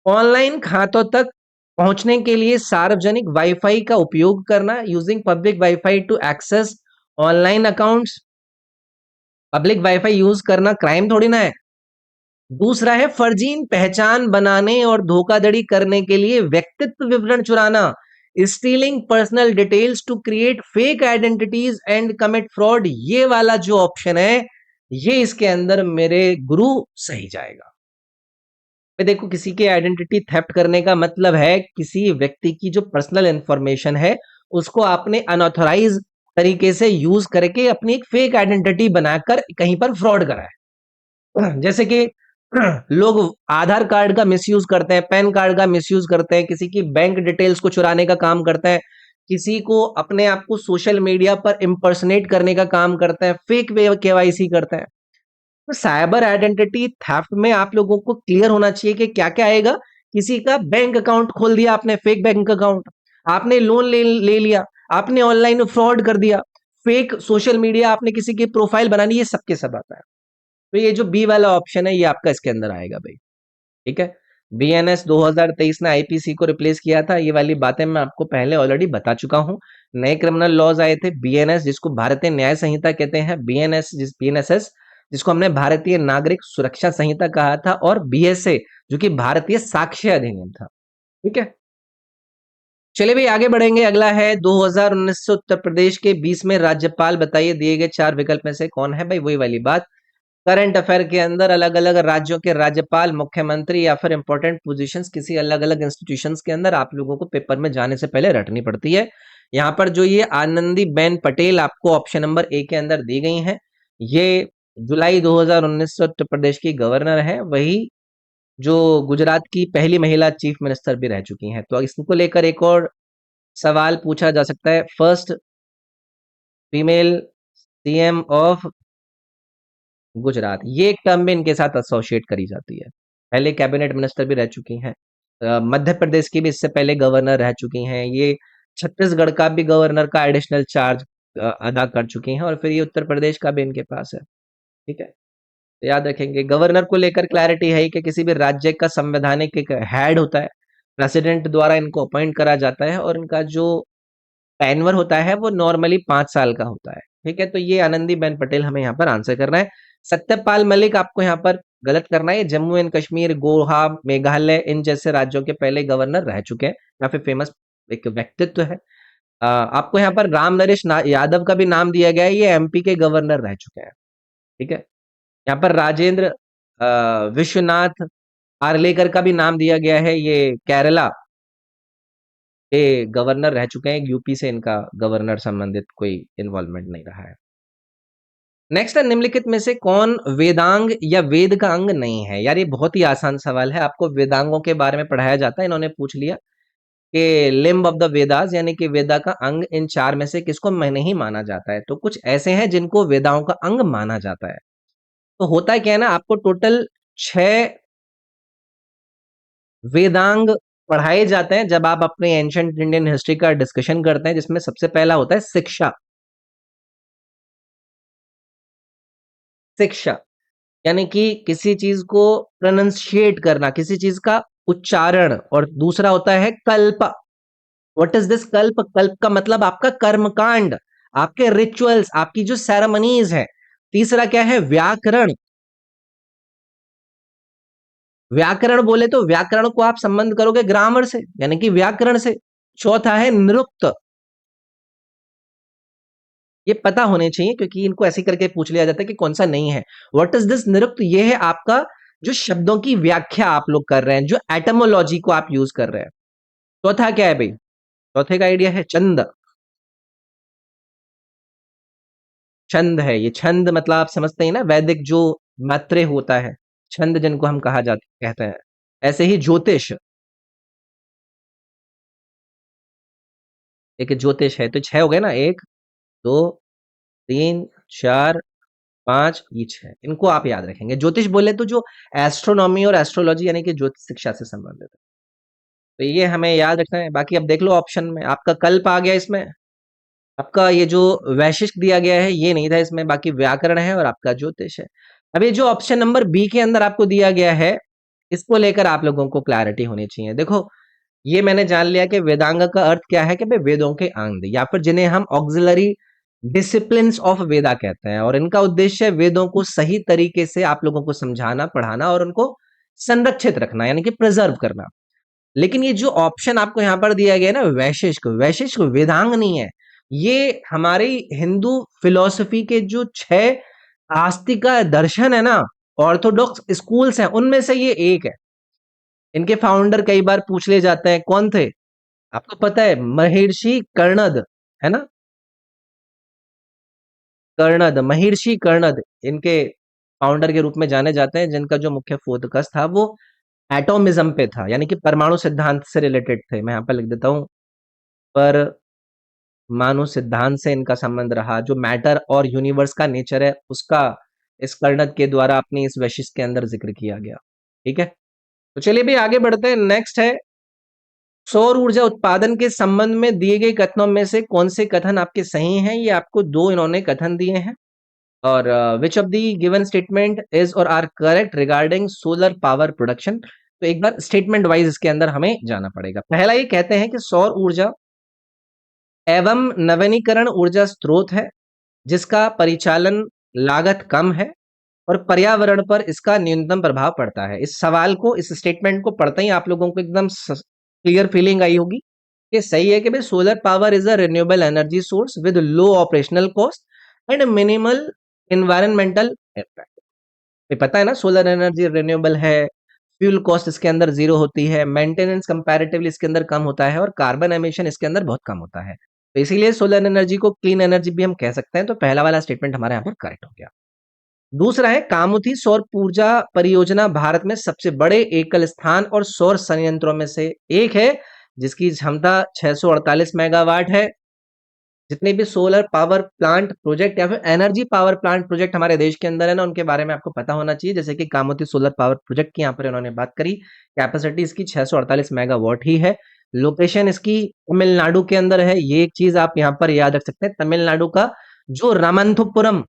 Speaker 1: ऑनलाइन खातों तक पहुंचने के लिए सार्वजनिक वाईफाई का उपयोग करना, using public wifi to access online accounts. Public wifi use करना क्राइम थोड़ी ना है। दूसरा है फर्जी पहचान बनाने और धोखाधड़ी करने के लिए व्यक्तित्व विवरण चुराना, stealing personal details to create fake identities and commit fraud. ये वाला जो ऑप्शन है, ये इसके अंदर मेरे गुरु सही जाएगा। देखो, किसी की आइडेंटिटी थेफ्ट करने का मतलब है किसी व्यक्ति की जो पर्सनल इंफॉर्मेशन है उसको आपने अनऑथराइज तरीके से यूज करके अपनी एक फेक आइडेंटिटी बनाकर कहीं पर फ्रॉड करा है। जैसे कि लोग आधार कार्ड का मिसयूज करते हैं, पैन कार्ड का मिसयूज करते हैं, किसी की बैंक डिटेल्स को चुराने का काम करते हैं, किसी को अपने आप को सोशल मीडिया पर इम्पर्सनेट करने का काम करते हैं, फेक केवाईसी करते हैं। तो साइबर आइडेंटिटी थेफ्ट में आप लोगों को क्लियर होना चाहिए कि क्या क्या आएगा। किसी का बैंक अकाउंट खोल दिया आपने, फेक बैंक अकाउंट, आपने लोन ले लिया, आपने ऑनलाइन फ्रॉड कर दिया, फेक सोशल मीडिया आपने किसी की प्रोफाइल बनानी, ये सब के सब आता है। तो ये जो बी वाला ऑप्शन है ये आपका इसके अंदर आएगा भाई। ठीक है, बीएनएस 2023 ने आईपीसी को रिप्लेस किया था, ये वाली बातें मैं आपको पहले ऑलरेडी बता चुका हूं। नए क्रिमिनल लॉज आए थे, बीएनएस जिसको भारतीय न्याय संहिता कहते हैं, बीएनएसएस जिसको हमने भारतीय नागरिक सुरक्षा संहिता कहा था, और बीएसए जो कि भारतीय साक्ष्य अधिनियम था। ठीक है, चलिए भाई आगे बढ़ेंगे। अगला है 2019 से उत्तर प्रदेश के 20वें राज्यपाल बताइए, दिए गए चार विकल्प में से कौन है भाई? वही वाली बात, करंट अफेयर के अंदर अलग अलग राज्यों के राज्यपाल, मुख्यमंत्री या फिर इंपॉर्टेंट पोजीशंस किसी अलग अलग इंस्टीट्यूशंस के अंदर आप लोगों को पेपर में जाने से पहले रटनी पड़ती है। यहाँ पर जो ये आनंदी बेन पटेल आपको ऑप्शन नंबर ए के अंदर दी गई हैं, ये जुलाई 2019 से उत्तर प्रदेश की गवर्नर है, वही जो गुजरात की पहली महिला चीफ मिनिस्टर भी रह चुकी हैं। तो इसको लेकर एक और सवाल पूछा जा सकता है, first female CM of Gujarat, ये एक टर्म भी इनके साथ एसोसिएट करी जाती है। पहले कैबिनेट मिनिस्टर भी रह चुकी हैं, मध्य प्रदेश की भी इससे पहले गवर्नर रह चुकी हैं, ये छत्तीसगढ़ का भी गवर्नर का एडिशनल चार्ज अदा कर चुकी हैं, और फिर ये उत्तर प्रदेश का भी इनके पास है। ठीक है, तो याद रखेंगे गवर्नर को लेकर क्लैरिटी है कि किसी भी राज्य का संवैधानिक एक हेड होता है, प्रेसिडेंट द्वारा इनको अपॉइंट करा जाता है, और इनका जो टेन्योर होता है वो नॉर्मली 5 साल का होता है। ठीक है, तो ये आनंदीबेन पटेल हमें यहाँ पर आंसर करना है। सत्यपाल मलिक आपको यहाँ पर गलत करना है, जम्मू एंड कश्मीर, गोवा, मेघालय, इन जैसे राज्यों के पहले गवर्नर रह चुके हैं, काफी फेमस एक व्यक्तित्व है। आपको यहाँ पर राम नरेश यादव का भी नाम दिया गया है, ये एमपी के गवर्नर रह चुके हैं। ठीक है, यहाँ पर राजेंद्र विश्वनाथ आर्लेकर का भी नाम दिया गया है, ये केरला के गवर्नर रह चुके हैं, यूपी से इनका गवर्नर संबंधित कोई इन्वॉल्वमेंट नहीं रहा है। नेक्स्ट है, निम्नलिखित में से कौन वेदांग या वेद का अंग नहीं है? यार ये बहुत ही आसान सवाल है, आपको वेदांगों के बारे में पढ़ाया जाता है, इन्होंने पूछ लिया कि लिम्ब ऑफ द वेदास यानी कि वेदा का अंग इन चार में से किसको नहीं माना जाता है? तो कुछ ऐसे हैं जिनको वेदाओं का अंग माना जाता है। तो होता है क्या है ना, आपको टोटल 6 वेदांग पढ़ाए जाते हैं जब आप अपने एंशिएंट इंडियन हिस्ट्री का डिस्कशन करते हैं, जिसमें सबसे पहला होता है शिक्षा। शिक्षा, यानी कि किसी चीज को प्रोनाउंशिएट करना, किसी चीज का उच्चारण। और दूसरा होता है कल्प। व्हाट इज दिस कल्प? कल्प का मतलब आपका कर्मकांड, आपके रिचुअल्स, आपकी जो सेरेमनीज है। तीसरा क्या है? व्याकरण। व्याकरण बोले तो व्याकरण को आप संबंध करोगे ग्रामर से, यानी कि व्याकरण से। चौथा है निरुक्त। ये पता होने चाहिए क्योंकि इनको ऐसे करके पूछ लिया जाता है कि कौन सा नहीं है। What is this Nirukta? ये है आपका जो शब्दों की व्याख्या आप लोग कर रहे हैं, जो एटमोलॉजी को आप यूज कर रहे हैं। चौथा क्या है भाई? चौथे का आइडिया है छंद। छंद है ये। छंद मतलब आप समझते हैं ना, वैदिक जो मात्रे होता है, छंद जिनको हम कहा जाते कहते हैं। ऐसे ही ज्योतिष, एक ज्योतिष है। तो छह हो गए ना, एक, दो, तीन, चार, पांच, ये छह। इनको आप याद रखेंगे। ज्योतिष बोले तो जो एस्ट्रोनॉमी और एस्ट्रोलॉजी यानी कि ज्योतिष शिक्षा से संबंधित है, तो ये हमें याद रखना है। बाकी अब देख लो ऑप्शन में आपका कल्प आ गया इसमें। आपका ये जो वैशिष्ट दिया गया है ये नहीं था इसमें, बाकी व्याकरण है और आपका ज्योतिष है। अब ये जो ऑप्शन नंबर बी के अंदर आपको दिया गया है, इसको लेकर आप लोगों को क्लैरिटी होनी चाहिए। देखो, ये मैंने जान लिया कि वेदांग का अर्थ क्या है, कि भाई वेदों के अंग, या फिर जिन्हें हम ऑक्सिलरी डिसिप्लिन्स ऑफ वेदा कहते हैं। और इनका उद्देश्य है वेदों को सही तरीके से आप लोगों को समझाना, पढ़ाना और उनको संरक्षित रखना, यानी कि प्रिजर्व करना। लेकिन ये जो ऑप्शन आपको यहाँ पर दिया गया है ना, वैशिष्ट, वैशिष्ट वेदांग नहीं है। ये हमारी हिंदू फिलॉसफी के जो छह आस्तिका दर्शन है ना, ऑर्थोडॉक्स स्कूल्स हैं, उनमें से ये एक है। इनके फाउंडर कई बार पूछ ले जाते हैं, कौन थे? आपको पता है, महर्षि कर्णद, है ना? कर्णद, महर्षि कर्णद इनके फाउंडर के रूप में जाने जाते हैं, जिनका जो मुख्य फोकस था वो एटॉमिज्म पे था, यानी कि परमाणु सिद्धांत से रिलेटेड थे। मैं यहाँ पर लिख देता हूँ, पर मानो सिद्धांत से इनका संबंध रहा। जो मैटर और यूनिवर्स का नेचर है उसका इस कर्णद के द्वारा अपनी इस वशिष्ठ के अंदर जिक्र किया गया। ठीक है, तो चलिए भी आगे बढ़ते हैं। नेक्स्ट है, सौर ऊर्जा उत्पादन के संबंध में दिए गए कथनों में से कौन से कथन आपके सही हैं? ये आपको दो इन्होंने कथन दिए हैं। और which of the given statement is or are correct regarding solar power production? तो एक बार स्टेटमेंट वाइज इसके अंदर हमें जाना पड़ेगा। पहला ये कहते हैं कि सौर ऊर्जा एवं नवीनीकरण ऊर्जा स्रोत है जिसका परिचालन लागत कम है और पर्यावरण पर इसका न्यूनतम प्रभाव पड़ता है। इस सवाल को, इस स्टेटमेंट को पढ़ते ही आप लोगों को एकदम क्लियर फीलिंग आई होगी कि सही है कि भाई solar power is a renewable energy source with low operational cost and minimal environmental effect. पता है ना, सोलर एनर्जी रिन्यूएबल है, फ्यूल कॉस्ट इसके अंदर जीरो होती है, मेंटेनेंस कंपैरेटिवली इसके अंदर कम होता है और कार्बन एमिशन इसके अंदर बहुत कम होता है। तो इसीलिए सोलर एनर्जी को क्लीन एनर्जी भी हम कह सकते हैं। तो पहला वाला स्टेटमेंट हमारे यहाँ पर करेक्ट हो गया। दूसरा है, कामुथी सौर ऊर्जा परियोजना भारत में सबसे बड़े एकल स्थान और सौर संयंत्रों में से एक है जिसकी क्षमता 648 मेगावाट है। जितने भी सोलर पावर प्लांट प्रोजेक्ट या फिर एनर्जी पावर प्लांट प्रोजेक्ट हमारे देश के अंदर है ना, उनके बारे में आपको पता होना चाहिए। जैसे कि कामोती सोलर पावर प्रोजेक्ट की यहाँ पर इन्होंने बात करी, कैपेसिटी इसकी 648 मेगावाट ही है। लोकेशन इसकी तमिलनाडु के अंदर है। ये एक चीज आप यहाँ पर याद रख सकते हैं, तमिलनाडु का जो रामनाथपुरम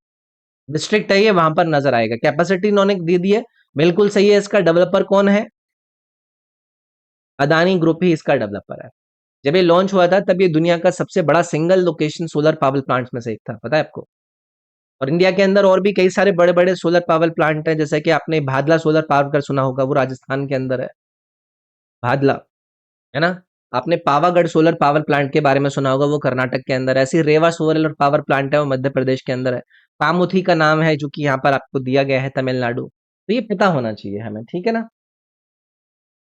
Speaker 1: डिस्ट्रिक्ट है ये वहां पर नजर आएगा। कैपेसिटी इन्होंने दे दी है, बिल्कुल सही है। इसका डेवलपर कौन है? अदानी ग्रुप ही इसका डेवलपर है। जब ये लॉन्च हुआ था तब ये दुनिया का सबसे बड़ा single location solar power plant में से एक था, पता है आपको? और इंडिया के अंदर और भी कई सारे बड़े बड़े सोलर पावर प्लांट हैं, जैसे कि आपने भादला सोलर पावर प्लांट सुना होगा, वो राजस्थान के अंदर है, भादला, है ना? आपने पावागढ़ सोलर पावर प्लांट के बारे में सुना होगा, वो कर्नाटक के अंदर है। ऐसी रेवा सोलर पावर प्लांट है, वो मध्य प्रदेश के अंदर है। कामुथी का नाम है जो कि यहाँ पर आपको दिया गया है तमिलनाडु। तो ये पता होना चाहिए हमें, ठीक है ना?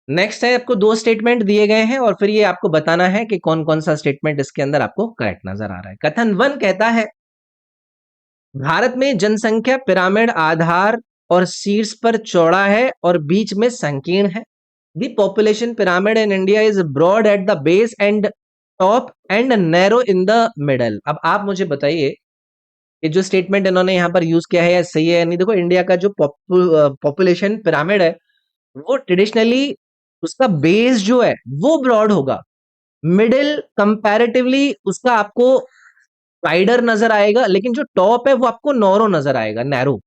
Speaker 1: नेक्स्ट है, आपको दो स्टेटमेंट दिए गए हैं और फिर ये आपको बताना है कि कौन कौन सा स्टेटमेंट इसके अंदर आपको करेक्ट नजर आ रहा है। कथन वन कहता है, भारत में जनसंख्या पिरामिड आधार और शीर्ष पर चौड़ा है और बीच में संकीर्ण है। The population pyramid in India is broad at the base and top and narrow in the middle. अब आप मुझे बताइए, ये जो स्टेटमेंट इन्होंने यहाँ पर यूज किया है या सही है या नहीं? देखो, इंडिया का जो पॉपुलेशन पिरामिड है वो ट्रेडिशनली उसका बेस जो है वो ब्रॉड होगा, मिडिल कंपैरेटिवली उसका आपको वाइडर नजर आएगा, लेकिन जो टॉप है वो आपको नैरो नजर आएगा, नैरो।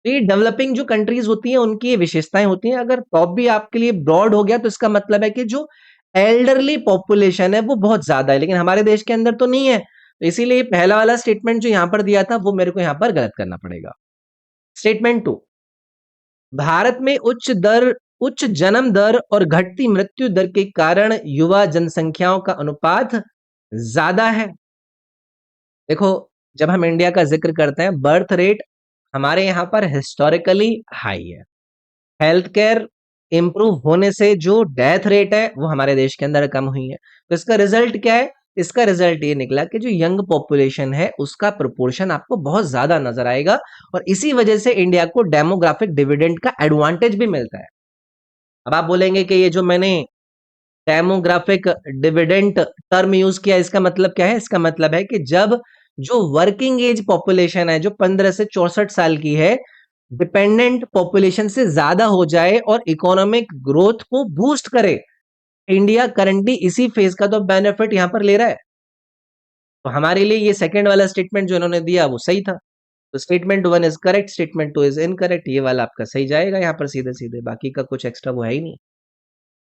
Speaker 1: तो ये डेवलपिंग जो कंट्रीज होती हैं उनकी ये विशेषताएं होती हैं। अगर टॉप भी आपके लिए ब्रॉड हो गया तो इसका मतलब है कि जो एल्डरली पॉपुलेशन है वो बहुत ज्यादा है, लेकिन हमारे देश के अंदर तो नहीं है। तो इसीलिए पहला वाला स्टेटमेंट जो यहाँ पर दिया था वो मेरे को यहाँ पर गलत करना पड़ेगा। स्टेटमेंट टू, भारत में उच्च जन्म दर और घटती मृत्यु दर के कारण युवा जनसंख्याओं का अनुपात ज्यादा है। देखो, जब हम इंडिया का जिक्र करते हैं, बर्थ रेट हमारे यहाँ पर हिस्टोरिकली हाई है। हेल्थ केयर इंप्रूव होने से जो डेथ रेट है वो हमारे देश के अंदर कम हुई है। तो इसका रिजल्ट क्या है? इसका रिजल्ट ये निकला कि जो यंग पॉपुलेशन है उसका प्रोपोर्शन आपको बहुत ज्यादा नजर आएगा, और इसी वजह से इंडिया को डेमोग्राफिक डिविडेंड का एडवांटेज भी मिलता है। अब आप बोलेंगे कि ये जो मैंने डेमोग्राफिक डिविडेंड टर्म यूज किया, इसका मतलब क्या है? इसका मतलब है कि जब जो वर्किंग एज पॉपुलेशन है जो 15 से 64 साल की है, डिपेंडेंट पॉपुलेशन से ज्यादा हो जाए और इकोनॉमिक ग्रोथ को बूस्ट करे, इंडिया करंटली इसी फेज का तो बेनिफिट यहां पर ले रहा है। तो हमारे लिए ये सेकंड वाला स्टेटमेंट जो इन्होंने दिया वो सही था। तो statement one is correct, statement two is incorrect. ये वाला आपका सही जाएगा यहाँ पर सीधे सीधे, बाकी का कुछ एक्स्ट्रा वो है ही नहीं।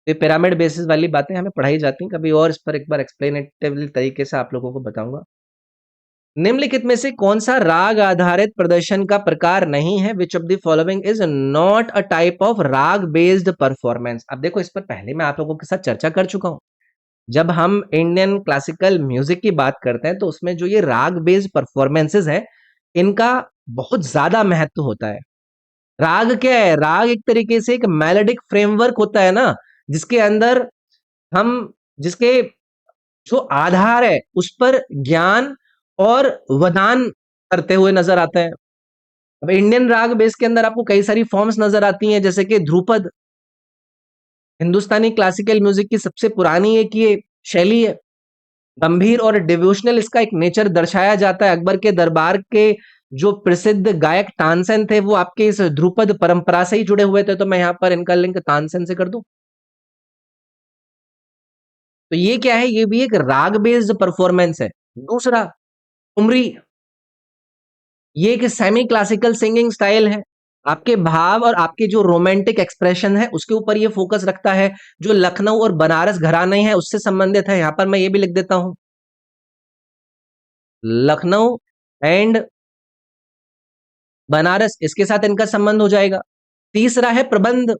Speaker 1: ये पिरामिड बेसिस वाली बातें हमें पढ़ाई जाती हैं, कभी और इस पर एक बार एक्सप्लेनेटिव तरीके से आप लोगों को बताऊंगा। निम्नलिखित में से कौन सा राग आधारित प्रदर्शन का प्रकार नहीं है? Which of the following is not a type of राग बेस्ड परफॉर्मेंस? अब देखो, इस पर पहले मैं आप लोगों के साथ चर्चा कर चुका हूं। जब हम इंडियन क्लासिकल म्यूजिक की बात करते हैं तो उसमें जो ये राग बेस्ड परफॉर्मेंसेस है, इनका बहुत ज्यादा महत्व होता है। राग क्या है? राग एक तरीके से एक मेलोडिक फ्रेमवर्क होता है ना, जिसके अंदर हम जिसके जो आधार है उस पर ज्ञान और वदान करते हुए नजर आते हैं। अब इंडियन राग बेस के अंदर आपको कई सारी फॉर्म्स नजर आती हैं, जैसे कि ध्रुपद, हिंदुस्तानी क्लासिकल म्यूजिक की सबसे पुरानी एक ये शैली है। गंभीर और डिवोशनल इसका एक नेचर दर्शाया जाता है। अकबर के दरबार के जो प्रसिद्ध गायक तानसेन थे वो आपके इस ध्रुपद परंपरा से ही जुड़े हुए थे। तो मैं यहाँ पर इनका लिंक तानसेन से कर दूं। तो ये क्या है? ये भी एक राग बेस्ड परफॉर्मेंस है। दूसरा, ठुमरी, ये एक सेमी क्लासिकल सिंगिंग स्टाइल है। आपके भाव और आपके जो रोमांटिक एक्सप्रेशन है उसके ऊपर ये फोकस रखता है। जो लखनऊ और बनारस घराने हैं उससे संबंधित है। यहां पर मैं ये भी लिख देता हूं, लखनऊ एंड बनारस, इसके साथ इनका संबंध हो जाएगा। तीसरा है प्रबंध,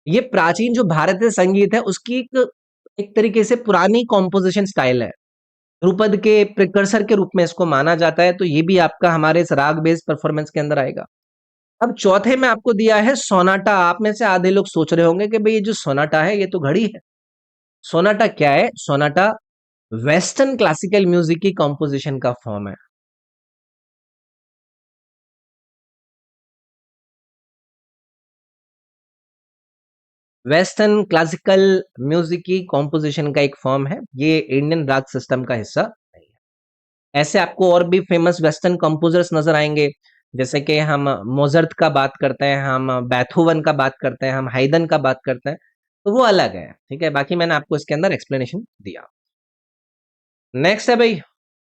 Speaker 1: ये प्राचीन जो भारतीय संगीत है उसकी एक तरीके से पुरानी कॉम्पोजिशन स्टाइल है। ध्रुपद के प्रिकर्सर के रूप में इसको माना जाता है। तो ये भी आपका हमारे इस राग बेस्ड परफॉर्मेंस के अंदर आएगा। अब चौथे में आपको दिया है सोनाटा। आप में से आधे लोग सोच रहे होंगे कि भाई ये जो सोनाटा है ये तो घड़ी है। सोनाटा क्या है? सोनाटा वेस्टर्न क्लासिकल म्यूजिक की कॉम्पोजिशन का फॉर्म है। वेस्टर्न क्लासिकल म्यूजिक की कॉम्पोजिशन का एक फॉर्म है। ये इंडियन राग सिस्टम का हिस्सा नहीं है। ऐसे आपको और भी फेमस वेस्टर्न कंपोजर्स नजर आएंगे, जैसे कि हम मोजर्ट का बात करते हैं, हम बेथोवन का बात करते हैं, हम हाइडन का बात करते हैं। तो वो अलग है, ठीक है। बाकी मैंने आपको इसके अंदर एक्सप्लेनेशन दिया। नेक्स्ट है भाई,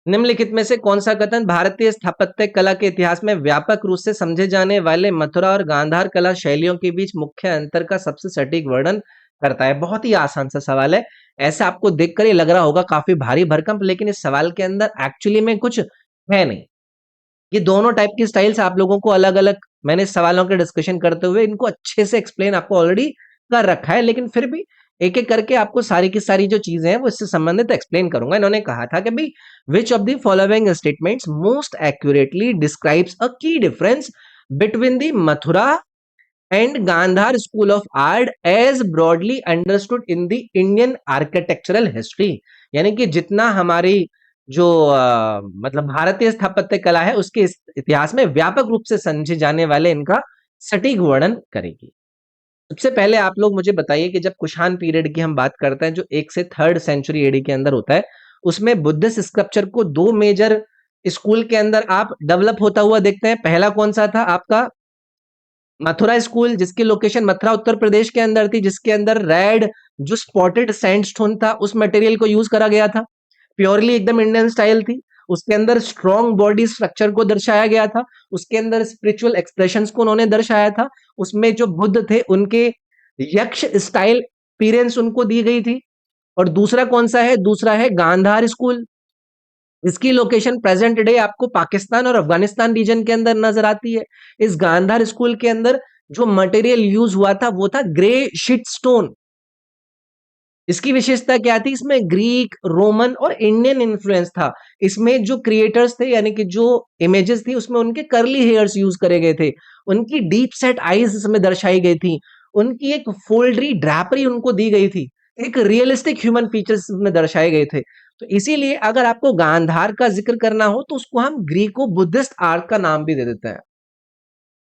Speaker 1: निम्नलिखित में से कौन सा कथन भारतीय स्थापत्य कला के इतिहास में व्यापक रूप से समझे जाने वाले मथुरा और गांधार कला शैलियों के बीच मुख्य अंतर का सबसे सटीक वर्णन करता है? बहुत ही आसान सा सवाल है। ऐसा आपको देखकर ही लग रहा होगा काफी भारी भरकम, लेकिन इस सवाल के अंदर एक्चुअली में कुछ है नहीं। ये दोनों टाइप की स्टाइल्स आप लोगों को अलग अलग, मैंने इस सवालों के डिस्कशन करते हुए इनको अच्छे से एक्सप्लेन आपको ऑलरेडी कर रखा है, लेकिन फिर भी एक एक करके आपको सारी की सारी जो चीजें हैं वो इससे संबंधित एक्सप्लेन करूंगा। इन्होंने कहा था कि भाई, which of the following statements most accurately describes a key difference between the Mathura and Gandhara school of art as broadly understood in the Indian architectural history? यानी कि जितना हमारी जो मतलब भारतीय स्थापत्य कला है उसके इतिहास में व्यापक रूप से समझे जाने वाले इनका सटीक वर्णन करेगी। सबसे पहले आप लोग मुझे बताइए कि जब कुषाण पीरियड की हम बात करते हैं जो 1 से 3rd सेंचुरी एडी के अंदर होता है, उसमें बुद्धिस्ट स्कल्पचर को दो मेजर स्कूल के अंदर आप डेवलप होता हुआ देखते हैं। पहला कौन सा था? आपका मथुरा स्कूल, जिसकी लोकेशन मथुरा उत्तर प्रदेश के अंदर थी, जिसके अंदर रेड जो स्पॉटेड सैंडस्टोन था उस मटेरियल को यूज करा गया था। प्योरली एकदम इंडियन स्टाइल थी। उसके अंदर स्ट्रॉन्ग बॉडी स्ट्रक्चर को दर्शाया गया था, उसके अंदर स्पिरिचुअल एक्सप्रेशंस को उन्होंने दर्शाया था, उसमें जो बुद्ध थे उनके यक्ष स्टाइल अपीयरेंस उनको दी गई थी। और दूसरा कौन सा है? दूसरा है गांधार स्कूल। इसकी लोकेशन प्रेजेंट डे आपको पाकिस्तान और अफगानिस्तान रीजन के अंदर नजर आती है। इस गांधार स्कूल के अंदर जो मटेरियल यूज हुआ था वो था ग्रे शीट स्टोन। इसकी विशेषता क्या थी? इसमें ग्रीक, रोमन और इंडियन इन्फ्लुएंस था। इसमें जो क्रिएटर्स थे यानी कि जो इमेजेस थी उसमें उनके कर्ली हेयर्स यूज करे गए थे, उनकी डीप सेट आईज इसमें दर्शाई गई थी, उनकी एक फोल्डरी ड्रैपरी उनको दी गई थी, एक रियलिस्टिक ह्यूमन फीचर्स इसमें दर्शाए गए थे। तो इसीलिए अगर आपको गांधार का जिक्र करना हो तो उसको हम ग्रीको बुद्धिस्ट आर्ट का नाम भी दे देते हैं।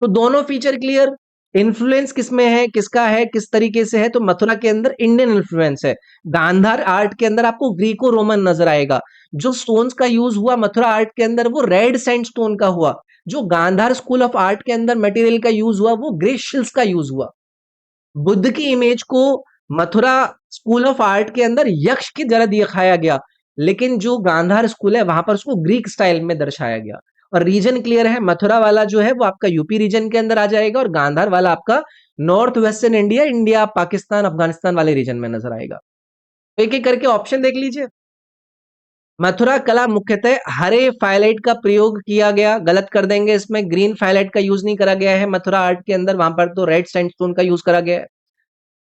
Speaker 1: तो दोनों फीचर क्लियर। इन्फ्लुएंस किसमें है, किसका है, किस तरीके से है? तो मथुरा के अंदर इंडियन इन्फ्लुएंस है। गांधार आर्ट के अंदर आपको ग्रीको रोमन नजर आएगा। जो स्टोन्स का यूज हुआ मथुरा आर्ट के अंदर वो रेड सैंडस्टोन का हुआ। जो गांधार स्कूल ऑफ आर्ट के अंदर मटेरियल का यूज हुआ वो ग्रे शिल्स का यूज हुआ। बुद्ध की इमेज को मथुरा स्कूल ऑफ आर्ट के अंदर यक्ष की तरह दिखाया गया, लेकिन जो गांधार स्कूल है वहां पर उसको ग्रीक स्टाइल में दर्शाया गया। और रीजन क्लियर है, मथुरा वाला जो है वो आपका यूपी रीजन के अंदर आ जाएगा और गांधार वाला आपका north western India, India Pakistan Afghanistan वाले रीजन में नजर आएगा। एक एक करके ऑप्शन देख लीजिए। मथुरा कला मुख्यतः हरे फाइलाइट का प्रयोग किया गया, गलत कर देंगे, इसमें ग्रीन फाइलाइट का यूज नहीं करा गया है मथुरा आर्ट के अंदर, वहां पर तो रेड सैंडस्टोन का यूज करा गया है।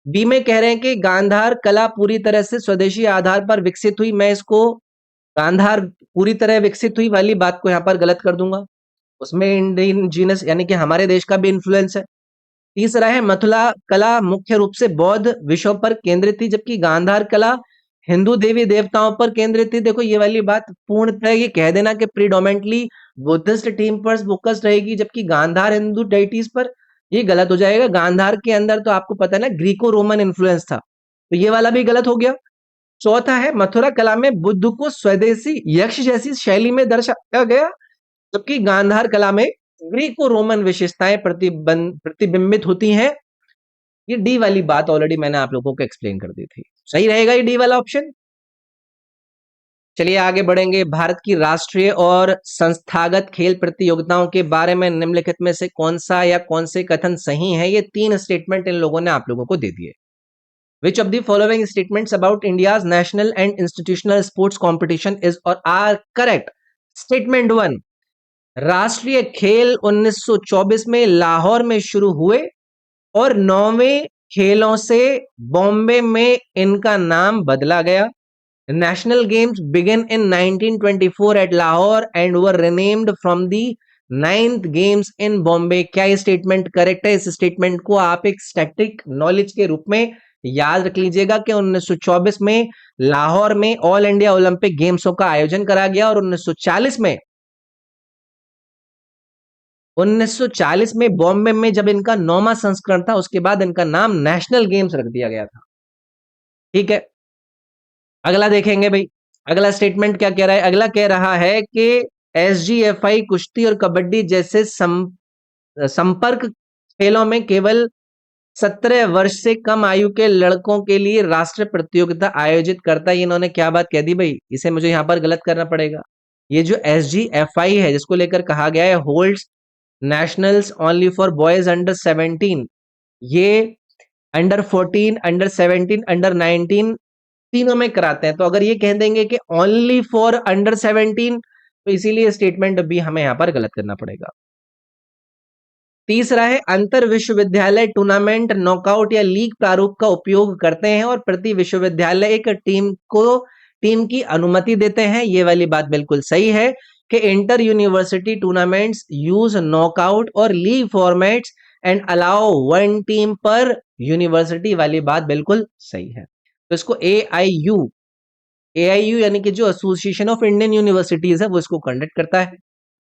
Speaker 1: बी में कह रहे हैं कि गांधार कला पूरी तरह से स्वदेशी आधार पर विकसित हुई। मैं इसको गांधार पूरी तरह विकसित हुई वाली बात को यहां पर गलत कर दूंगा, उसमें इंडिजीनस यानी कि हमारे देश का भी इन्फ्लुएंस है। तीसरा है मथुरा कला मुख्य रूप से बौद्ध विषयों पर केंद्रित थी, जबकि गांधार कला हिंदू देवी देवताओं पर केंद्रित थी। देखो ये वाली बात पूर्णतः ये कह देना कि प्रीडोमेंटली बुद्धिस्ट थीम पर फोकस रहेगी जबकि गांधार हिंदू डेइटीज पर, ये गलत हो जाएगा। गांधार के अंदर तो आपको पता है ना ग्रीको रोमन इन्फ्लुएंस था, तो ये वाला भी गलत हो गया। चौथा है मथुरा कला में बुद्ध को स्वदेशी यक्ष जैसी शैली में दर्शाया गया, जबकि गांधार कला में ग्रीको रोमन विशेषताएं प्रतिबिंबित होती हैं। ये डी वाली बात ऑलरेडी मैंने आप लोगों को एक्सप्लेन कर दी थी। सही रहेगा ये डी वाला ऑप्शन। चलिए आगे बढ़ेंगे। भारत की राष्ट्रीय और संस्थागत खेल प्रतियोगिताओं के बारे में निम्नलिखित में से कौन सा या कौन से कथन सही है? ये तीन स्टेटमेंट इन लोगों ने आप लोगों को दे दिए। Which of the following statements about India's national and institutional sports competition is or are correct? Statement 1, राष्ट्रीय खेल 1924 में लाहौर में शुरू हुए और 9वें खेलों से बॉम्बे में इनका नाम बदला गया। National games began in 1924 at Lahore and were renamed from the 9th games in Bombay। क्या ये स्टेटमेंट करेक्ट है? इस स्टेटमेंट को आप एक स्टैटिक नॉलेज के रूप में याद रख लीजिएगा कि 1924 में लाहौर में ऑल इंडिया ओलंपिक गेम्सों का आयोजन करा गया और 1940 में बॉम्बे में जब इनका 9वां संस्करण था उसके बाद इनका नाम नेशनल गेम्स रख दिया गया था। ठीक है, अगला देखेंगे भाई। अगला स्टेटमेंट क्या कह रहा है? अगला कह रहा है कि एसजीएफआई कुश्ती और कबड्डी जैसे संपर्क खेलों में केवल 17 वर्ष से कम आयु के लड़कों के लिए राष्ट्रीय प्रतियोगिता आयोजित करता है। इन्होंने क्या बात कह दी भाई? इसे मुझे यहां पर गलत करना पड़ेगा। ये जो एसजीएफआई है जिसको लेकर कहा गया है holds nationals only for boys under 17, ये अंडर 14, अंडर 17, अंडर 19 तीनों में कराते हैं। तो अगर ये कह देंगे कि ओनली फॉर अंडर 17 तो इसीलिए स्टेटमेंट बी हमें यहां पर गलत करना पड़ेगा। तीसरा है अंतर विश्वविद्यालय टूर्नामेंट नॉकआउट या लीग प्रारूप का उपयोग करते हैं और प्रति विश्वविद्यालय एक टीम की अनुमति देते हैं। ये वाली बात बिल्कुल सही है कि inter university tournaments use knockout और league formats and allow one team पर यूनिवर्सिटी वाली बात बिल्कुल सही है। तो इसको एआईयू यानी कि जो एसोसिएशन ऑफ इंडियन यूनिवर्सिटीज है वो इसको कंडक्ट करता है।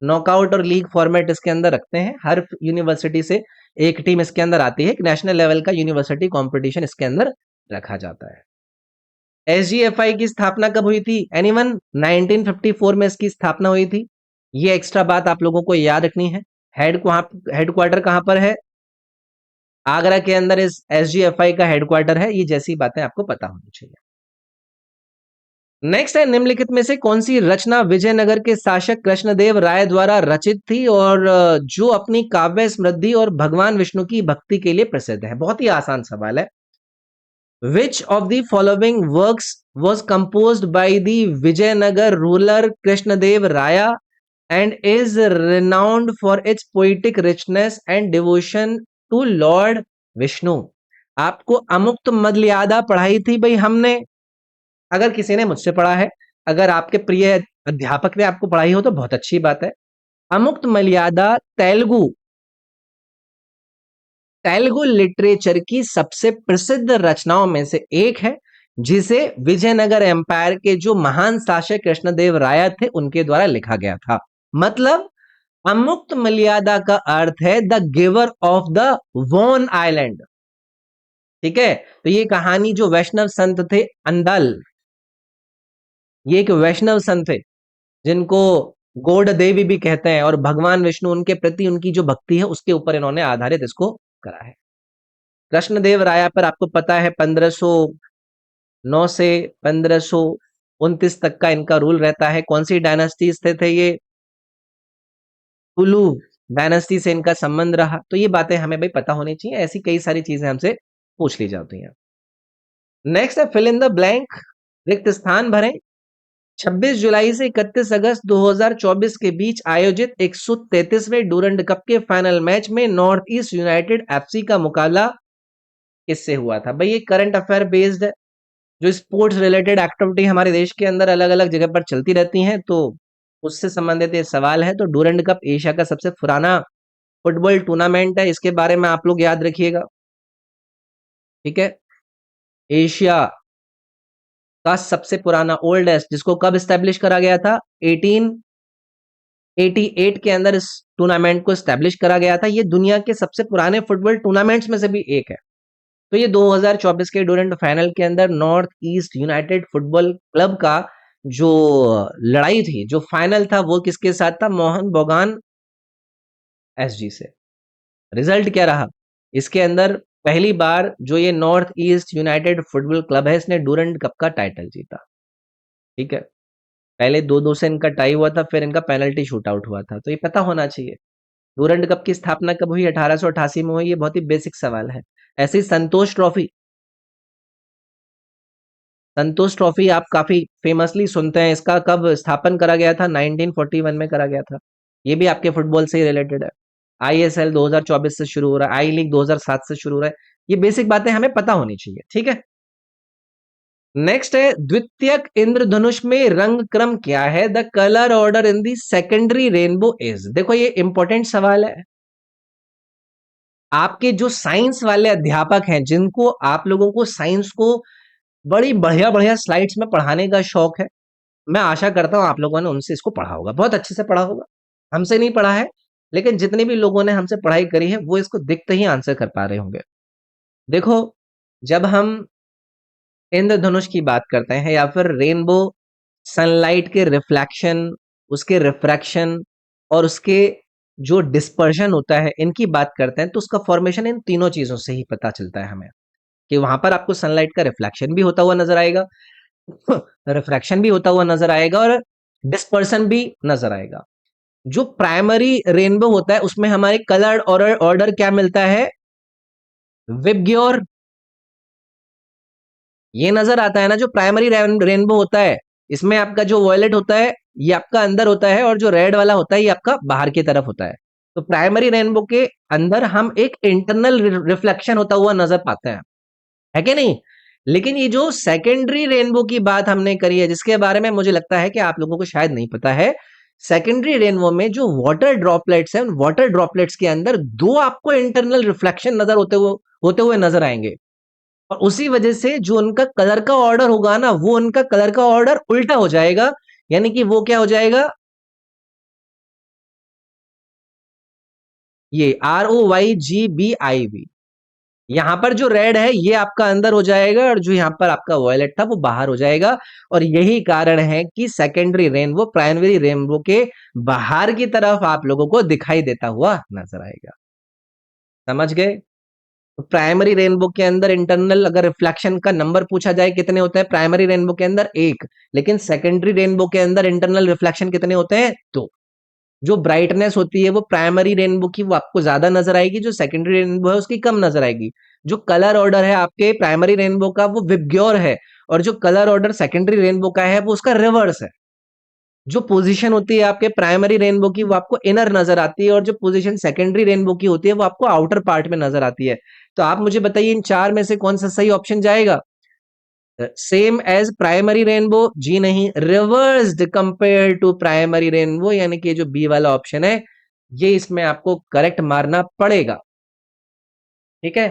Speaker 1: नॉकआउट और लीग फॉर्मेट इसके अंदर रखते हैं, हर यूनिवर्सिटी से एक टीम इसके अंदर आती है, एक नेशनल लेवल का यूनिवर्सिटी कंपटीशन इसके अंदर रखा जाता है। एसजीएफआई की स्थापना कब हुई थी? एनीवन? 1954 में इसकी स्थापना हुई थी। ये एक्स्ट्रा बात आप लोगों को याद रखनी है। हेडक्वार्टर कहां पर है? आगरा के अंदर इस एसजीएफआई का हेडक्वार्टर है। ये जैसी बातें आपको पता होनी चाहिए। नेक्स्ट है, निम्नलिखित में से कौन सी रचना विजयनगर के शासक कृष्णदेव राय द्वारा रचित थी और जो अपनी काव्य समृद्धि और भगवान विष्णु की भक्ति के लिए प्रसिद्ध है? बहुत ही आसान सवाल है। Which of the following works was composed by the Vijayanagar ruler Krishnadev Raya and is renowned for its poetic richness and devotion to Lord Vishnu? आपको अमुक्त मर्यादा पढ़ाई थी भाई हमने, अगर किसी ने मुझसे पढ़ा है, अगर आपके प्रिय अध्यापक ने आपको पढ़ाई हो तो बहुत अच्छी बात है। अमुक्त मर्यादा तेलुगु तेलुगु लिटरेचर की सबसे प्रसिद्ध रचनाओं में से एक है, जिसे विजयनगर एम्पायर के जो महान शासक कृष्णदेव राय थे उनके द्वारा लिखा गया था। मतलब अमुक्त मर्यादा का अर्थ है the giver of the won island. ठीक है, तो ये कहानी जो वैष्णव संत थे अंदल, ये एक वैष्णव संत थे जिनको गौड़ देवी भी कहते हैं, और भगवान विष्णु उनके प्रति उनकी जो भक्ति है उसके ऊपर इन्होंने आधारित इसको करा है। कृष्णदेव राय पर आपको पता है 1509 से 1529 तक का इनका रूल रहता है। कौन सी डायनेस्टी से थे ये? तुलु डायनेस्टी से इनका संबंध रहा। तो ये बातें हमें भाई पता होनी चाहिए, ऐसी कई सारी चीजें हमसे पूछ ली जाती हैं। नेक्स्ट है फिल इन द ब्लैंक, रिक्त स्थान भरें। 26 जुलाई से 31 अगस्त 2024 के बीच आयोजित 133वें डूरंड कप के फाइनल मैच में नॉर्थ ईस्ट यूनाइटेड एफसी का मुकाबला किससे हुआ था? भाई ये करंट अफेयर बेस्ड है, जो स्पोर्ट्स रिलेटेड एक्टिविटी हमारे देश के अंदर अलग अलग जगह पर चलती रहती हैं, तो उससे संबंधित ये सवाल है। तो डूरंड कप एशिया का सबसे पुराना फुटबॉल टूर्नामेंट है, इसके बारे में आप लोग याद रखिएगा। ठीक है, एशिया का सबसे पुराना ओल्डेस्ट, जिसको कब स्टैब्लिश करा गया था? 1888 के अंदर इस टूर्नामेंट को स्टैब्लिश करा गया था। ये दुनिया के सबसे पुराने फुटबॉल टूर्नामेंट्स में से भी एक है। तो ये 2024 के डूरंड फाइनल के अंदर north east United football club का जो लड़ाई थी, जो फाइनल था, वो किसके साथ था? मोहन बगान एसजी से। रिजल्ट क्या रहा इसके अंदर? पहली बार जो ये north east United football club है, इसने डूरंड कप का टाइटल जीता। ठीक है, पहले 2-2 से इनका टाई हुआ था, फिर इनका पेनल्टी शूट आउट हुआ था। तो ये पता होना चाहिए। डूरंड कप की स्थापना कब हुई? 1888 में हुई। ये बहुत ही बेसिक सवाल है। ऐसे ही संतोष ट्रॉफी आप काफी फेमसली सुनते हैं, इसका कब स्थापन करा गया था? 1941 में करा गया था। ये भी आपके फुटबॉल से ही रिलेटेड है। आईएसएल 2024 से शुरू हो रहा है, आई लीग 2007 से शुरू हो रहा है। ये बेसिक बातें हमें पता होनी चाहिए। ठीक है, नेक्स्ट है द्वितीयक इंद्रधनुष में रंग क्रम क्या है? The colour order in the secondary rainbow is. देखो ये इंपॉर्टेंट सवाल है। आपके जो साइंस वाले अध्यापक हैं, जिनको आप लोगों को साइंस को बड़ी बढ़िया बढ़िया स्लाइड्स में पढ़ाने का शौक है, मैं आशा करता हूं आप लोगों ने उनसे इसको पढ़ा होगा, बहुत अच्छे से पढ़ा होगा। हमसे नहीं पढ़ा है, लेकिन जितने भी लोगों ने हमसे पढ़ाई करी है वो इसको दिखते ही आंसर कर पा रहे होंगे। देखो, जब हम इंद्रधनुष की बात करते हैं या फिर रेनबो, सनलाइट के रिफ्लेक्शन, उसके रिफ्रैक्शन और उसके जो डिस्पर्शन होता है, इनकी बात करते हैं, तो उसका फॉर्मेशन इन तीनों चीजों से ही पता चलता है हमें, कि वहां पर आपको सनलाइट का रिफ्लेक्शन भी होता हुआ नजर आएगा, रिफ्रैक्शन भी होता हुआ नजर आएगा, और डिस्पर्सन भी नजर आएगा। जो प्राइमरी रेनबो होता है उसमें हमारे कलर और ऑर्डर क्या मिलता है? विबग्योर। ये नजर आता है ना, जो प्राइमरी रेनबो होता है, इसमें आपका जो वॉयलेट होता है ये आपका अंदर होता है, और जो रेड वाला होता है ये आपका बाहर की तरफ होता है। तो प्राइमरी रेनबो के अंदर हम एक इंटरनल रिफ्लेक्शन होता हुआ नजर पाते हैं, है कि नहीं? लेकिन ये जो सेकेंडरी रेनबो की बात हमने करी है, जिसके बारे में मुझे लगता है कि आप लोगों को शायद नहीं पता है, सेकेंडरी रेनबो में जो वाटर ड्रॉपलेट्स हैं, उन वाटर ड्रॉपलेट्स के अंदर दो आपको इंटरनल रिफ्लेक्शन नजर होते हुए नजर आएंगे, और उसी वजह से जो उनका कलर का ऑर्डर होगा ना, वो उनका कलर का ऑर्डर उल्टा हो जाएगा। यानी कि वो क्या हो जाएगा? ये ROYGBIB। यहां पर जो रेड है ये आपका अंदर हो जाएगा, और जो यहां पर आपका वॉयलेट था वो बाहर हो जाएगा। और यही कारण है कि सेकेंडरी रेनबो प्राइमरी रेनबो के बाहर की तरफ आप लोगों को दिखाई देता हुआ नजर आएगा। समझ गए? प्राइमरी रेनबो के अंदर इंटरनल अगर रिफ्लेक्शन का नंबर पूछा जाए कितने होते हैं प्राइमरी रेनबो के अंदर एक, लेकिन सेकेंडरी रेनबो के अंदर इंटरनल रिफ्लेक्शन कितने होते हैं दो। जो ब्राइटनेस होती है वो प्राइमरी रेनबो की वो आपको ज्यादा नजर आएगी, जो सेकेंडरी रेनबो है उसकी कम नजर आएगी। जो कलर ऑर्डर है आपके प्राइमरी रेनबो का वो विबग्योर है, और जो कलर ऑर्डर सेकेंडरी रेनबो का है वो उसका रिवर्स है। जो पोजीशन होती है आपके प्राइमरी रेनबो की वो आपको इनर नजर आती है, और जो पोजीशन सेकेंडरी रेनबो की होती है वो आपको आउटर पार्ट में नजर आती है। तो आप मुझे बताइए इन चार में से कौन सा सही ऑप्शन जाएगा? Same as primary rainbow? जी नहीं, reversed compare to primary rainbow, यानी कि जो बी वाला ऑप्शन है ये इसमें आपको करेक्ट मारना पड़ेगा। ठीक है,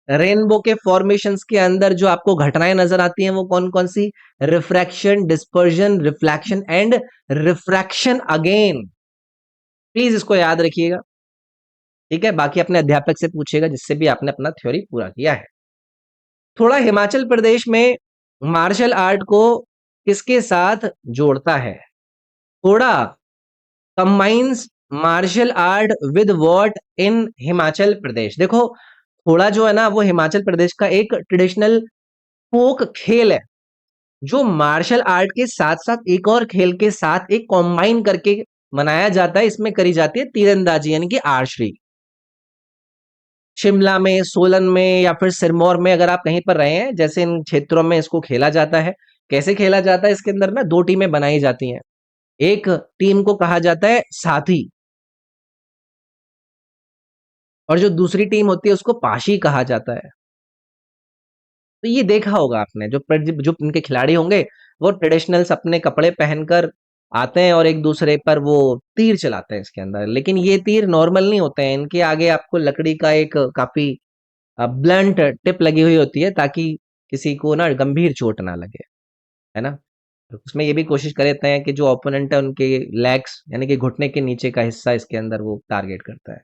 Speaker 1: रेनबो के फॉर्मेशंस के अंदर जो आपको घटनाएं नजर आती हैं वो कौन कौन सी? Refraction, dispersion, reflection and refraction again. Please इसको याद रखिएगा। ठीक है, बाकी अपने अध्यापक से पूछिएगा जिससे भी आपने अपना थ्योरी पूरा किया है। थोड़ा हिमाचल प्रदेश में मार्शल आर्ट को किसके साथ जोड़ता है? थोड़ा combines martial art with what in Himachal Pradesh? देखो, थोड़ा जो है ना वो हिमाचल प्रदेश का एक ट्रेडिशनल फोक खेल है, जो मार्शल आर्ट के साथ साथ एक और खेल के साथ एक कॉम्बाइन करके मनाया जाता है। इसमें करी जाती है तीरंदाजी यानी कि आर्चरी। शिमला में, सोलन में या फिर सिरमौर में अगर आप कहीं पर रहे हैं, जैसे इन क्षेत्रों में इसको खेला जाता है। कैसे खेला जाता है? इसके अंदर ना दो टीमें बनाई जाती हैं। एक टीम को कहा जाता है साथी, और जो दूसरी टीम होती है उसको पाशी कहा जाता है। तो ये देखा होगा आपने, जो इनके खिलाड़ी होंगे वो ट्रेडिशनल्स अपने कपड़े पहनकर आते हैं और एक दूसरे पर वो तीर चलाते हैं इसके अंदर। लेकिन ये तीर नॉर्मल नहीं होते हैं, इनके आगे आपको लकड़ी का एक काफी ब्लंट टिप लगी हुई होती है, ताकि किसी को ना गंभीर चोट ना लगे, है ना। तो उसमें ये भी कोशिश करते हैं कि जो ओपोनेंट है उनके लेग्स यानी कि घुटने के नीचे का हिस्सा इसके अंदर वो टारगेट करता है।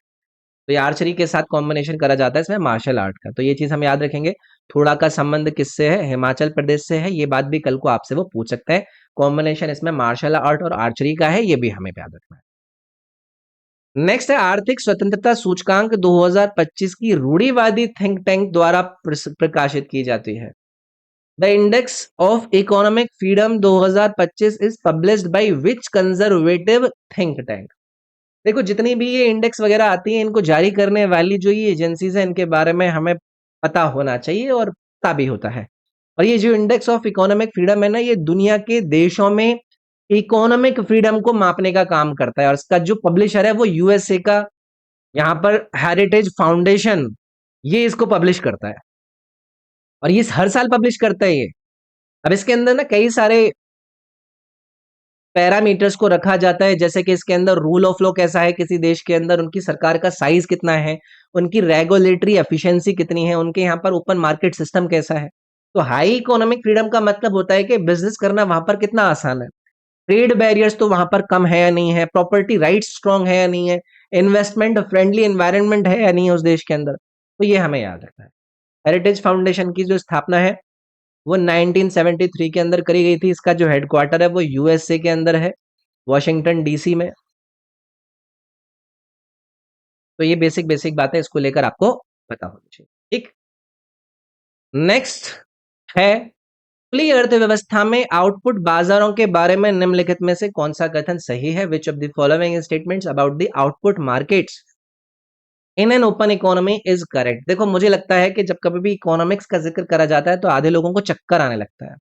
Speaker 1: तो ये आर्चरी के साथ कॉम्बिनेशन करा जाता है इसमें मार्शल आर्ट का। तो ये चीज हम याद रखेंगे। थोड़ा का संबंध किससे है? हिमाचल प्रदेश से है। ये बात भी कल को आपसे वो पूछ सकते हैं। कॉम्बिनेशन इसमें मार्शल आर्ट और आर्चरी का है, ये भी हमें याद रखना है। नेक्स्ट है आर्थिक स्वतंत्रता सूचकांक 2025 की रूढ़िवादी थिंक टैंक द्वारा प्रकाशित की जाती है। The index of economic freedom 2025 is published by which conservative think tank? देखो, जितनी भी ये इंडेक्स वगैरह आती है इनको जारी करने वाली जो ये एजेंसीज है इनके बारे में हमें पता होना चाहिए, और पता भी होता है। और ये जो इंडेक्स ऑफ इकोनॉमिक फ्रीडम है ना, ये दुनिया के देशों में इकोनॉमिक फ्रीडम को मापने का काम करता है, और इसका जो पब्लिशर है वो यूएसए का यहाँ पर हेरिटेज फाउंडेशन, ये इसको पब्लिश करता है, और ये हर साल पब्लिश करता है ये। अब इसके अंदर ना कई सारे पैरामीटर्स को रखा जाता है, जैसे कि इसके अंदर रूल ऑफ लॉ कैसा है किसी देश के अंदर, उनकी सरकार का साइज कितना है, उनकी रेगुलेटरी एफिशिएंसी कितनी है, उनके यहाँ पर ओपन मार्केट सिस्टम कैसा है। तो हाई इकोनॉमिक फ्रीडम का मतलब होता है कि बिजनेस करना वहां पर कितना आसान है, ट्रेड बैरियर्स तो वहां पर कम है या नहीं है, प्रॉपर्टी राइट्स स्ट्रांग है या नहीं है, इन्वेस्टमेंट फ्रेंडली एनवायरनमेंट है या नहीं है उस देश के अंदर। तो ये हमें याद रखना है। हेरिटेज फाउंडेशन की जो स्थापना है वो 1973 के अंदर करी गई थी। इसका जो हेडक्वार्टर है वो यूएसए के अंदर है, वॉशिंगटन डीसी में। तो ये बेसिक बेसिक बातें इसको लेकर आपको पता होनी चाहिए। ठीक, नेक्स्ट है खुली अर्थव्यवस्था में आउटपुट बाजारों के बारे में निम्नलिखित में से कौन सा कथन सही है? Which of the following statements about the output markets in an open economy is correct? देखो, मुझे लगता है कि जब कभी भी इकोनॉमिक्स का जिक्र करा जाता है तो आधे लोगों को चक्कर आने लगता है।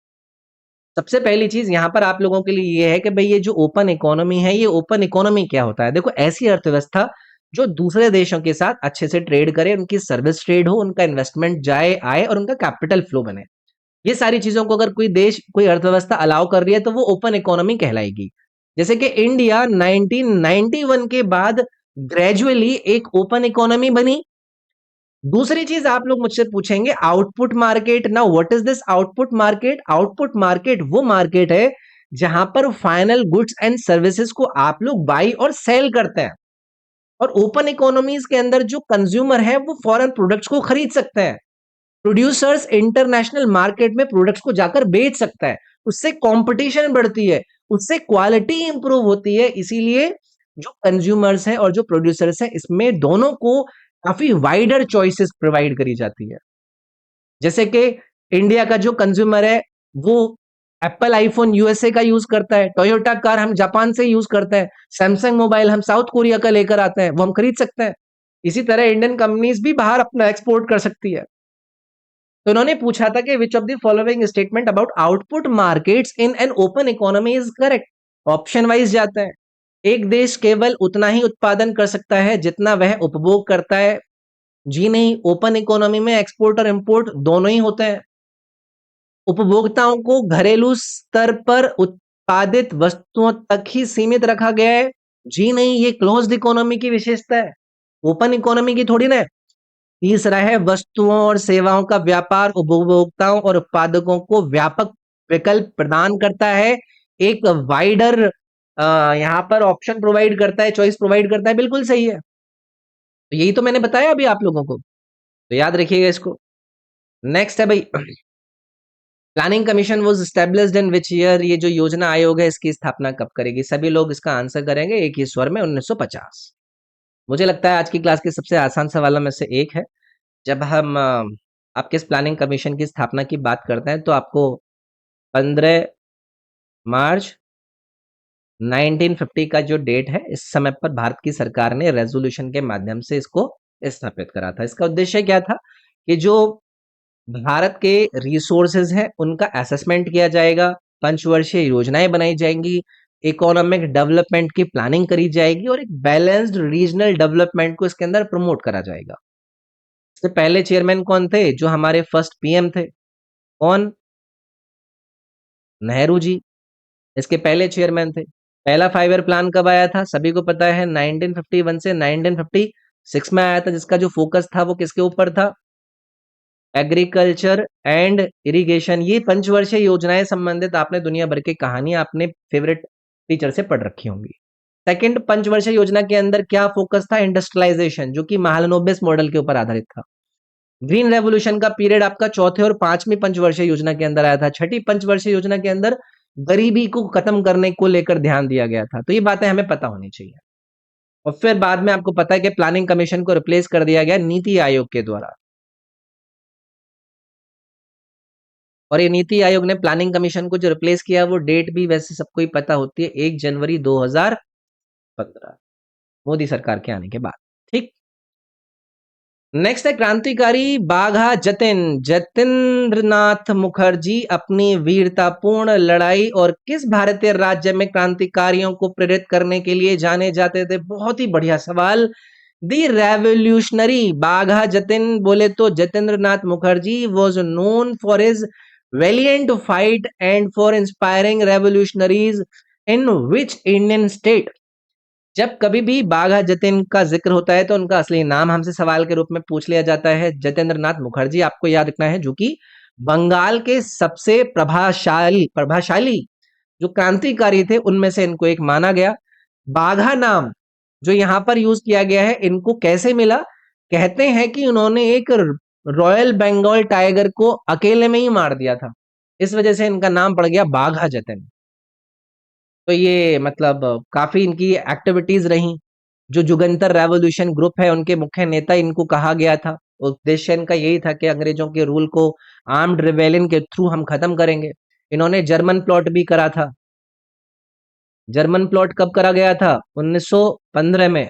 Speaker 1: सबसे पहली चीज यहाँ पर आप लोगों के लिए ये है कि भाई ये जो ओपन इकोनॉमी है, ये ओपन इकोनॉमी क्या होता है? देखो, ऐसी अर्थव्यवस्था जो दूसरे देशों के साथ अच्छे से ट्रेड करे, उनकी सर्विस ट्रेड हो, उनका इन्वेस्टमेंट जाए आए और उनका कैपिटल फ्लो बने। ये सारी चीजों को अगर कोई देश कोई अर्थव्यवस्था अलाउ कर रही है तो वो ओपन इकोनॉमी कहलाएगी। जैसे कि इंडिया 1991 के बाद ग्रेजुअली एक ओपन इकोनॉमी बनी। दूसरी चीज आप लोग मुझसे पूछेंगे output market. Now what is this output market? Output market वो मार्केट है जहां पर फाइनल गुड्स एंड सर्विसेज को आप लोग बाई और सेल करते हैं, और ओपन इकोनॉमीज के अंदर जो कंज्यूमर है वो फॉरेन प्रोडक्ट्स को खरीद सकते हैं। प्रोड्यूसर्स इंटरनेशनल मार्केट में प्रोडक्ट्स को जाकर बेच सकता है, उससे कंपटीशन बढ़ती है, उससे क्वालिटी इंप्रूव होती है। इसीलिए जो कंज्यूमर्स हैं और जो प्रोड्यूसर्स हैं इसमें दोनों को काफी वाइडर चॉइसेस प्रोवाइड करी जाती है। जैसे कि इंडिया का जो कंज्यूमर है वो एप्पल आईफोन यूएसए का यूज करता है, टोयोटा कार हम जापान से यूज करते हैं, सैमसंग मोबाइल हम साउथ कोरिया का लेकर आते हैं, वो हम खरीद सकते हैं। इसी तरह इंडियन कंपनीज भी बाहर अपना एक्सपोर्ट कर सकती है। तो उन्होंने पूछा था कि विच of the following statement about output markets in an open economy is correct. Option wise जाते हैं। एक देश केवल उतना ही उत्पादन कर सकता है जितना वह उपभोग करता है। जी नहीं, ओपन इकोनॉमी में एक्सपोर्ट और इंपोर्ट दोनों ही होते हैं। उपभोक्ताओं को घरेलू स्तर पर उत्पादित वस्तुओं तक ही सीमित रखा गया है। जी नहीं, ये क्लोज्ड इकोनॉमी की विशेषता है, ओपन इकोनॉमी की थोड़ी ना है। तीसरा है वस्तुओं और सेवाओं का व्यापार उपभोक्ताओं और उत्पादकों को व्यापक विकल्प प्रदान करता है, एक वाइडर यहाँ पर ऑप्शन प्रोवाइड करता है, चॉइस प्रोवाइड करता है। बिल्कुल सही है। तो यही तो मैंने बताया अभी आप लोगों को, तो याद रखिएगा इसको। नेक्स्ट है भाई, planning commission was established in which year. ये जो योजना आयोग है इसकी स्थापना कब करेगी? सभी लोग इसका आंसर करेंगे एक ही स्वर में, 1950। मुझे लगता है आज की क्लास के सबसे आसान सवालों में से एक है। जब हम आपके इस प्लानिंग कमीशन की स्थापना की बात करते हैं तो आपको 15 मार्च 1950 का जो डेट है, इस समय पर भारत की सरकार ने रेजोल्यूशन के माध्यम से इसको स्थापित करा था। इसका उद्देश्य क्या था कि जो भारत के रिसोर्सेज हैं उनका असेसमेंट किया जाएगा, पंचवर्षीय योजनाएं बनाई जाएंगी, इकोनॉमिक डेवलपमेंट की प्लानिंग करी जाएगी और एक बैलेंस्ड रीजनल डेवलपमेंट को इसके अंदर प्रमोट करा जाएगा। इससे पहले चेयरमैन कौन थे? जो हमारे फर्स्ट पीएम थे। कौन? नेहरू जी इसके पहले चेयरमैन थे। पहला 5 ईयर प्लान कब आया था? सभी को पता है 1951 से 1956 में आया था, जिसका जो फोकस था वो किसके ऊपर था? Agriculture and irrigation. ये पंचवर्षीय योजनाएं संबंधित आपने दुनिया भर की कहानी अपने फेवरेट टीचर से पढ़ रखी होंगी। सेकंड पंचवर्षीय योजना के अंदर क्या फोकस था? इंडस्ट्रियलाइजेशन, जो कि महालनोबिस मॉडल के ऊपर आधारित था। ग्रीन रेवोल्यूशन का पीरियड आपका चौथे और पांचवी पंचवर्षीय योजना के अंदर आया था। छठी पंचवर्षीय योजना के अंदर गरीबी को खत्म करने को लेकर ध्यान दिया गया था। तो ये बातें हमें पता होनी चाहिए। और फिर बाद में आपको पता है कि प्लानिंग कमीशन को रिप्लेस कर दिया गया नीति आयोग के द्वारा। और ये नीति आयोग ने प्लानिंग कमीशन को जो रिप्लेस किया वो डेट भी वैसे सबको ही पता होती है, 1 जनवरी 2015, मोदी सरकार के आने के बाद। ठीक। नेक्स्ट है क्रांतिकारी बाघा जतेंद्रनाथ मुखर्जी अपनी वीरतापूर्ण लड़ाई और किस भारतीय राज्य में क्रांतिकारियों को प्रेरित करने के लिए जाने जाते थे? बहुत ही बढ़िया सवाल। दी रेवोल्यूशनरी बाघा बोले तो Jatindranath Mukherjee was known for his valiant fight and for inspiring revolutionaries in which Indian state? जब कभी भी बाघा जतिन का जिक्र होता है तो उनका असली नाम हमसे सवाल के रूप में पूछ लिया जाता है। जतेंद्रनाथ मुखर्जी आपको याद रखना है, जो कि बंगाल के सबसे प्रभावशाली जो क्रांतिकारी थे उनमें से इनको एक माना गया। बाघा नाम जो यहाँ पर यूज किया गया है, इनको कैसे मिला? कहते हैं कि उन्होंने एक रॉयल बंगाल टाइगर को अकेले में ही मार दिया था, इस वजह से इनका नाम पड़ गया बाघा जतिन। तो ये मतलब काफी इनकी एक्टिविटीज रही। जो जुगंतर रेवोल्यूशन ग्रुप है उनके मुख्य नेता इनको कहा गया था। उद्देश्य इनका यही था कि अंग्रेजों के रूल को आर्म्ड रिबेलियन के थ्रू हम खत्म करेंगे। इन्होंने जर्मन प्लॉट भी करा था। जर्मन प्लॉट कब करा गया था? 1915 में।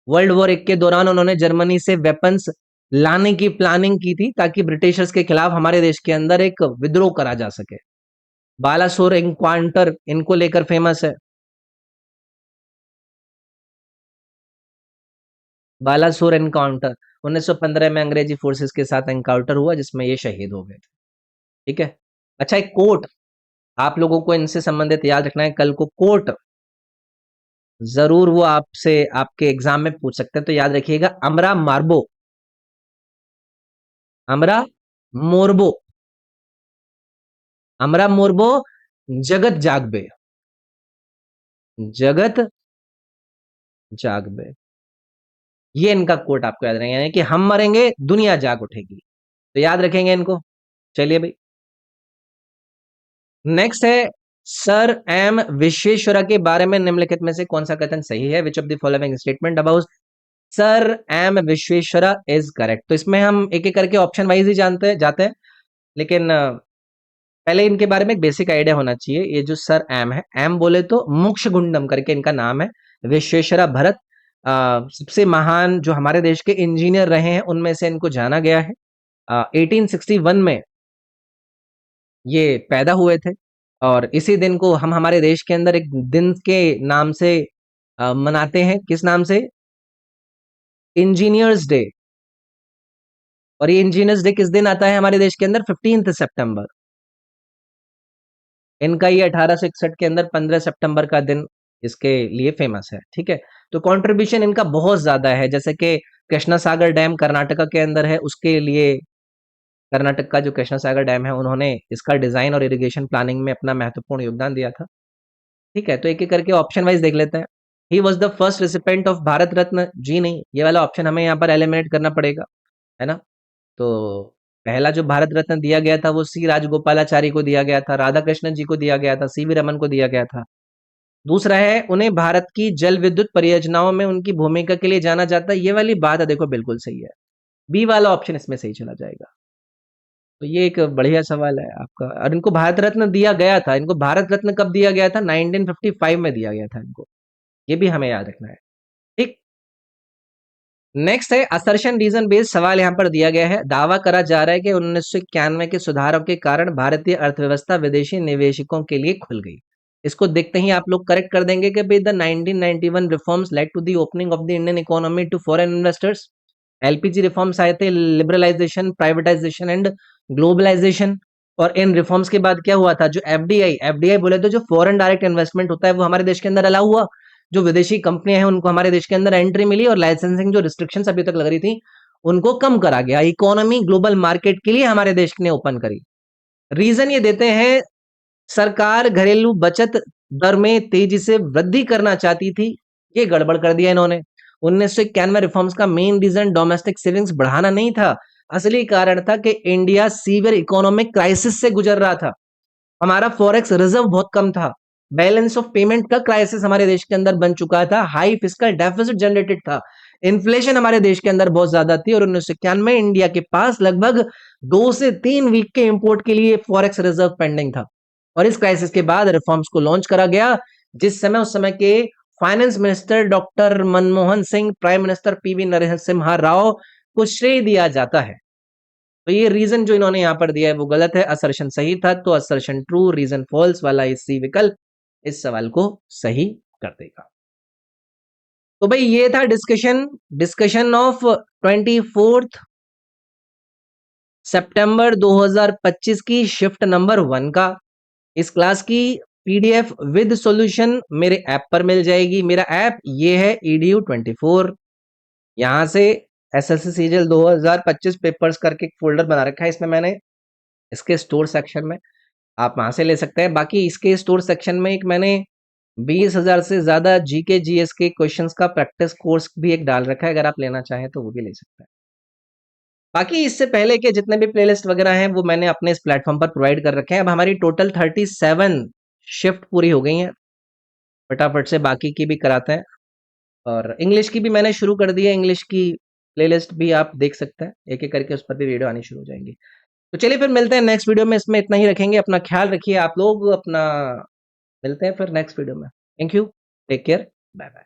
Speaker 1: वर्ल्ड वॉर 1 के दौरान उन्होंने जर्मनी से वेपन्स लाने की प्लानिंग की थी ताकि ब्रिटिशर्स के खिलाफ हमारे देश के अंदर एक विद्रोह करा जा सके। बालासोर एनकाउंटर इनको लेकर फेमस है। बालासोर एनकाउंटर 1915 में अंग्रेजी फोर्सेस के साथ एनकाउंटर हुआ जिसमें ये शहीद हो गए थे। ठीक है। अच्छा, एक कोट आप लोगों को इनसे संबंधित याद रखना है, कल को कोट जरूर वो आपसे आपके एग्जाम में पूछ सकते हैं, तो याद रखिएगा। अमरा मार्बो, अमरा मोरबो, अमरा मोरबो, जगत जागबे, जगत जागबे। ये इनका कोट आपको याद रहेगा, यानी कि हम मरेंगे दुनिया जाग उठेगी। तो याद रखेंगे इनको। चलिए भाई, नेक्स्ट है सर एम विश्वेश्वरा के बारे में निम्नलिखित में से कौन सा कथन सही है? Which of the following statement about sir M Visvesvaraya is correct. तो इसमें हम एक एक करके ऑप्शन वाइज ही जानते जाते हैं, लेकिन पहले इनके बारे में एक बेसिक आइडिया होना चाहिए। ये जो सर एम है, एम बोले तो मोक्षगुंडम करके इनका नाम है। विश्वेश्वरा भरत सबसे महान जो हमारे देश के इंजीनियर रहे हैं उनमें से इनको जाना गया है। 1861 में ये पैदा हुए थे, और इसी दिन को हम हमारे देश के अंदर एक दिन के नाम से मनाते हैं। किस नाम से? Engineers day. और ये इंजीनियर्स डे किस दिन आता है हमारे देश के अंदर? 15 सितंबर। इनका ये 1861 के अंदर 15 सितंबर का दिन इसके लिए फेमस है। ठीक है, तो कंट्रीब्यूशन इनका बहुत ज्यादा है। जैसे कि कृष्णा सागर डैम कर्नाटका के अंदर है, उसके लिए कर्नाटक का जो कृष्णा सागर डैम है, उन्होंने इसका डिजाइन और इरिगेशन प्लानिंग में अपना महत्वपूर्ण योगदान दिया था। ठीक है, तो एक एक करके ऑप्शन वाइज देख लेते हैं। He was the first recipient of Bharat Ratna. जी नहीं, ये वाला ऑप्शन हमें यहाँ पर एलिमिनेट करना पड़ेगा, है ना। तो पहला जो भारत रत्न दिया गया था वो सी राजगोपालाचारी को दिया गया था, राधा कृष्णन जी को दिया गया था, सीवी रमन को दिया गया था। दूसरा है, उन्हें भारत की जल विद्युत परियोजनाओं में उनकी भूमिका के लिए जाना जाता है। ये वाली बात है, देखो बिल्कुल सही है। बी वाला ऑप्शन इसमें सही चला जाएगा। तो ये एक बढ़िया सवाल है आपका। और इनको भारत रत्न दिया गया था। इनको भारत रत्न कब दिया गया था? 1955 में दिया गया था इनको। ये भी हमें याद रखना है। ठीक। नेक्स्ट है असर्शन रीजन बेस्ड सवाल। यहाँ पर दिया गया है, दावा करा जा रहा है कि 1991 के सुधारों के कारण भारतीय अर्थव्यवस्था विदेशी निवेशकों के लिए खुल गई। इसको देखते ही आप लोग करेक्ट कर देंगे कि भाई the 1991 reforms led to the opening of the Indian economy to foreign investors. LPG reforms आए थे, लिबरलाइजेशन, प्राइवेटाइजेशन एंड ग्लोबलाइजेशन। और इन रिफॉर्म्स के बाद क्या हुआ था? जो एफडीआई, एफडीआई बोले तो जो फॉरेन डायरेक्ट इन्वेस्टमेंट होता है, वो हमारे देश के अंदर अलाउ हुआ। जो विदेशी कंपनियां हैं उनको हमारे देश के अंदर एंट्री मिली, और लाइसेंसिंग जो रिस्ट्रिक्शंस अभी तक लग रही थी उनको कम करा गया। इकोनॉमी ग्लोबल मार्केट के लिए हमारे देश ने ओपन करी। रीजन ये देते हैं, सरकार घरेलू बचत दर में तेजी से वृद्धि करना चाहती थी, ये गड़बड़ कर दिया इन्होंने। 1991 रिफॉर्म्स का मेन रीजन डोमेस्टिक सेविंग्स बढ़ाना नहीं था। असली कारण था कि इंडिया सीवियर इकोनॉमिक क्राइसिस से गुजर रहा था। हमारा फॉरेक्स रिजर्व बहुत कम था। बैलेंस ऑफ पेमेंट का क्राइसिस हमारे देश के अंदर बन चुका था। हाई फिस्कल डेफिसिट जनरेटेड था। इन्फ्लेशन हमारे देश के अंदर बहुत ज्यादा थी, और 1991 में इंडिया के पास लगभग 2 से 3 वीक के इंपोर्ट के लिए फॉरेक्स रिजर्व पेंडिंग था। और इस क्राइसिस के बाद रिफॉर्म्स को लॉन्च करा गया, जिस समय उस समय के finance minister doctor Manmohan Singh, prime minister PV Narasimha Rao को श्रेय दिया जाता है। तो ये रीजन जो इन्होंने यहां पर दिया है वो गलत है। असर्शन सही था, तो असर्शन ट्रू, रीजन फॉल्स वाला इस सी विकल्प इस सवाल को सही कर देगा। तो भाई ये था डिस्कशन डिस्कशन ऑफ 24 सितंबर 2025 की शिफ्ट नंबर 1 का। इस क्लास की पीडीएफ विद सॉल्यूशन मेरे ऐप पर मिल जाएगी। मेरा ऐप ये है edu24। यहां से एसएससी सीजीएल 2025 पेपर्स करके एक फोल्डर बना रखा है, इसमें मैंने इसके स्टोर सेक्शन में आप वहां से ले सकते हैं। बाकी इसके स्टोर सेक्शन में एक मैंने 20,000 से ज्यादा जीके जीएस के क्वेश्चंस का प्रैक्टिस कोर्स भी एक डाल रखा है, अगर आप लेना चाहें तो वो भी ले सकते हैं। बाकी इससे पहले के जितने भी प्लेलिस्ट वगैरह हैं वो मैंने अपने इस प्लेटफॉर्म पर प्रोवाइड कर रखे हैं। अब हमारी टोटल 37 शिफ्ट पूरी हो गई हैं, फटाफट से बाकी की भी कराते हैं। और इंग्लिश की भी मैंने शुरू कर दी है, इंग्लिश की प्लेलिस्ट भी आप देख सकते हैं, एक एक करके उस पर भी वीडियो आनी शुरू हो जाएंगी। तो चलिए फिर मिलते हैं नेक्स्ट वीडियो में, इसमें इतना ही रखेंगे। अपना ख्याल रखिए आप लोग, अपना मिलते हैं फिर नेक्स्ट वीडियो में। Thank you, take care, bye bye.